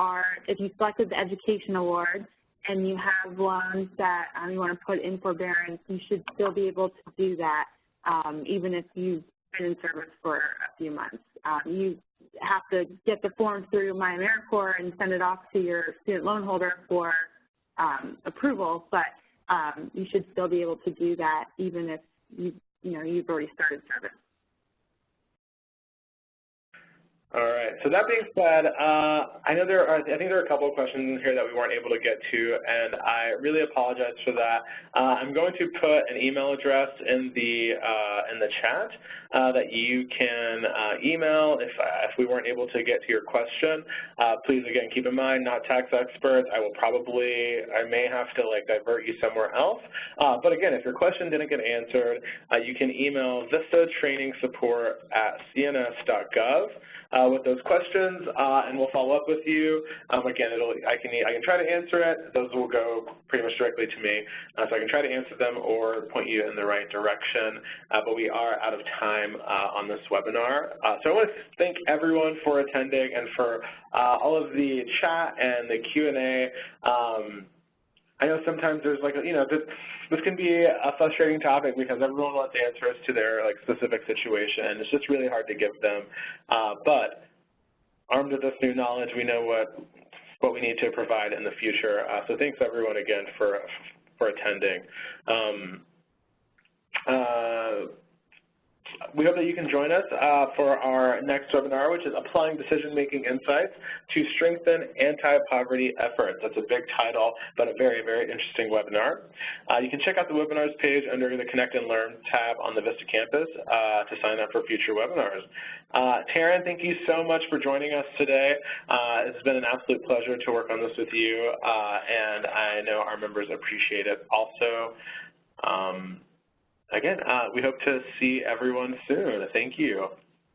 selected the education award, and you have loans that you want to put in forbearance, you should still be able to do that even if you've been in service for a few months. You have to get the form through My AmeriCorps and send it off to your student loan holder for approval, but you should still be able to do that even if you've already started service. All right. So that being said, I think there are a couple of questions in here that we weren't able to get to, and I really apologize for that. I'm going to put an email address in the chat that you can email if we weren't able to get to your question. Please again keep in mind, not tax experts. I may have to divert you somewhere else. But again, if your question didn't get answered, you can email vistatrainingsupport@cns.gov. With those questions, and we'll follow up with you. Again, I can try to answer it. Those will go pretty much directly to me, so I can try to answer them or point you in the right direction. But we are out of time on this webinar. So I want to thank everyone for attending and for all of the chat and the Q&A. I know sometimes there's this can be a frustrating topic because everyone wants answers to their specific situation, and it's just really hard to give them. But armed with this new knowledge, we know what we need to provide in the future. So thanks everyone again for attending. We hope that you can join us for our next webinar, which is Applying Decision-Making Insights to Strengthen Anti-Poverty Efforts. That's a big title, but a very, very interesting webinar. You can check out the webinars page under the Connect and Learn tab on the VISTA campus to sign up for future webinars. Taryn, thank you so much for joining us today. It's been an absolute pleasure to work on this with you, and I know our members appreciate it also. Again, we hope to see everyone soon. Thank you.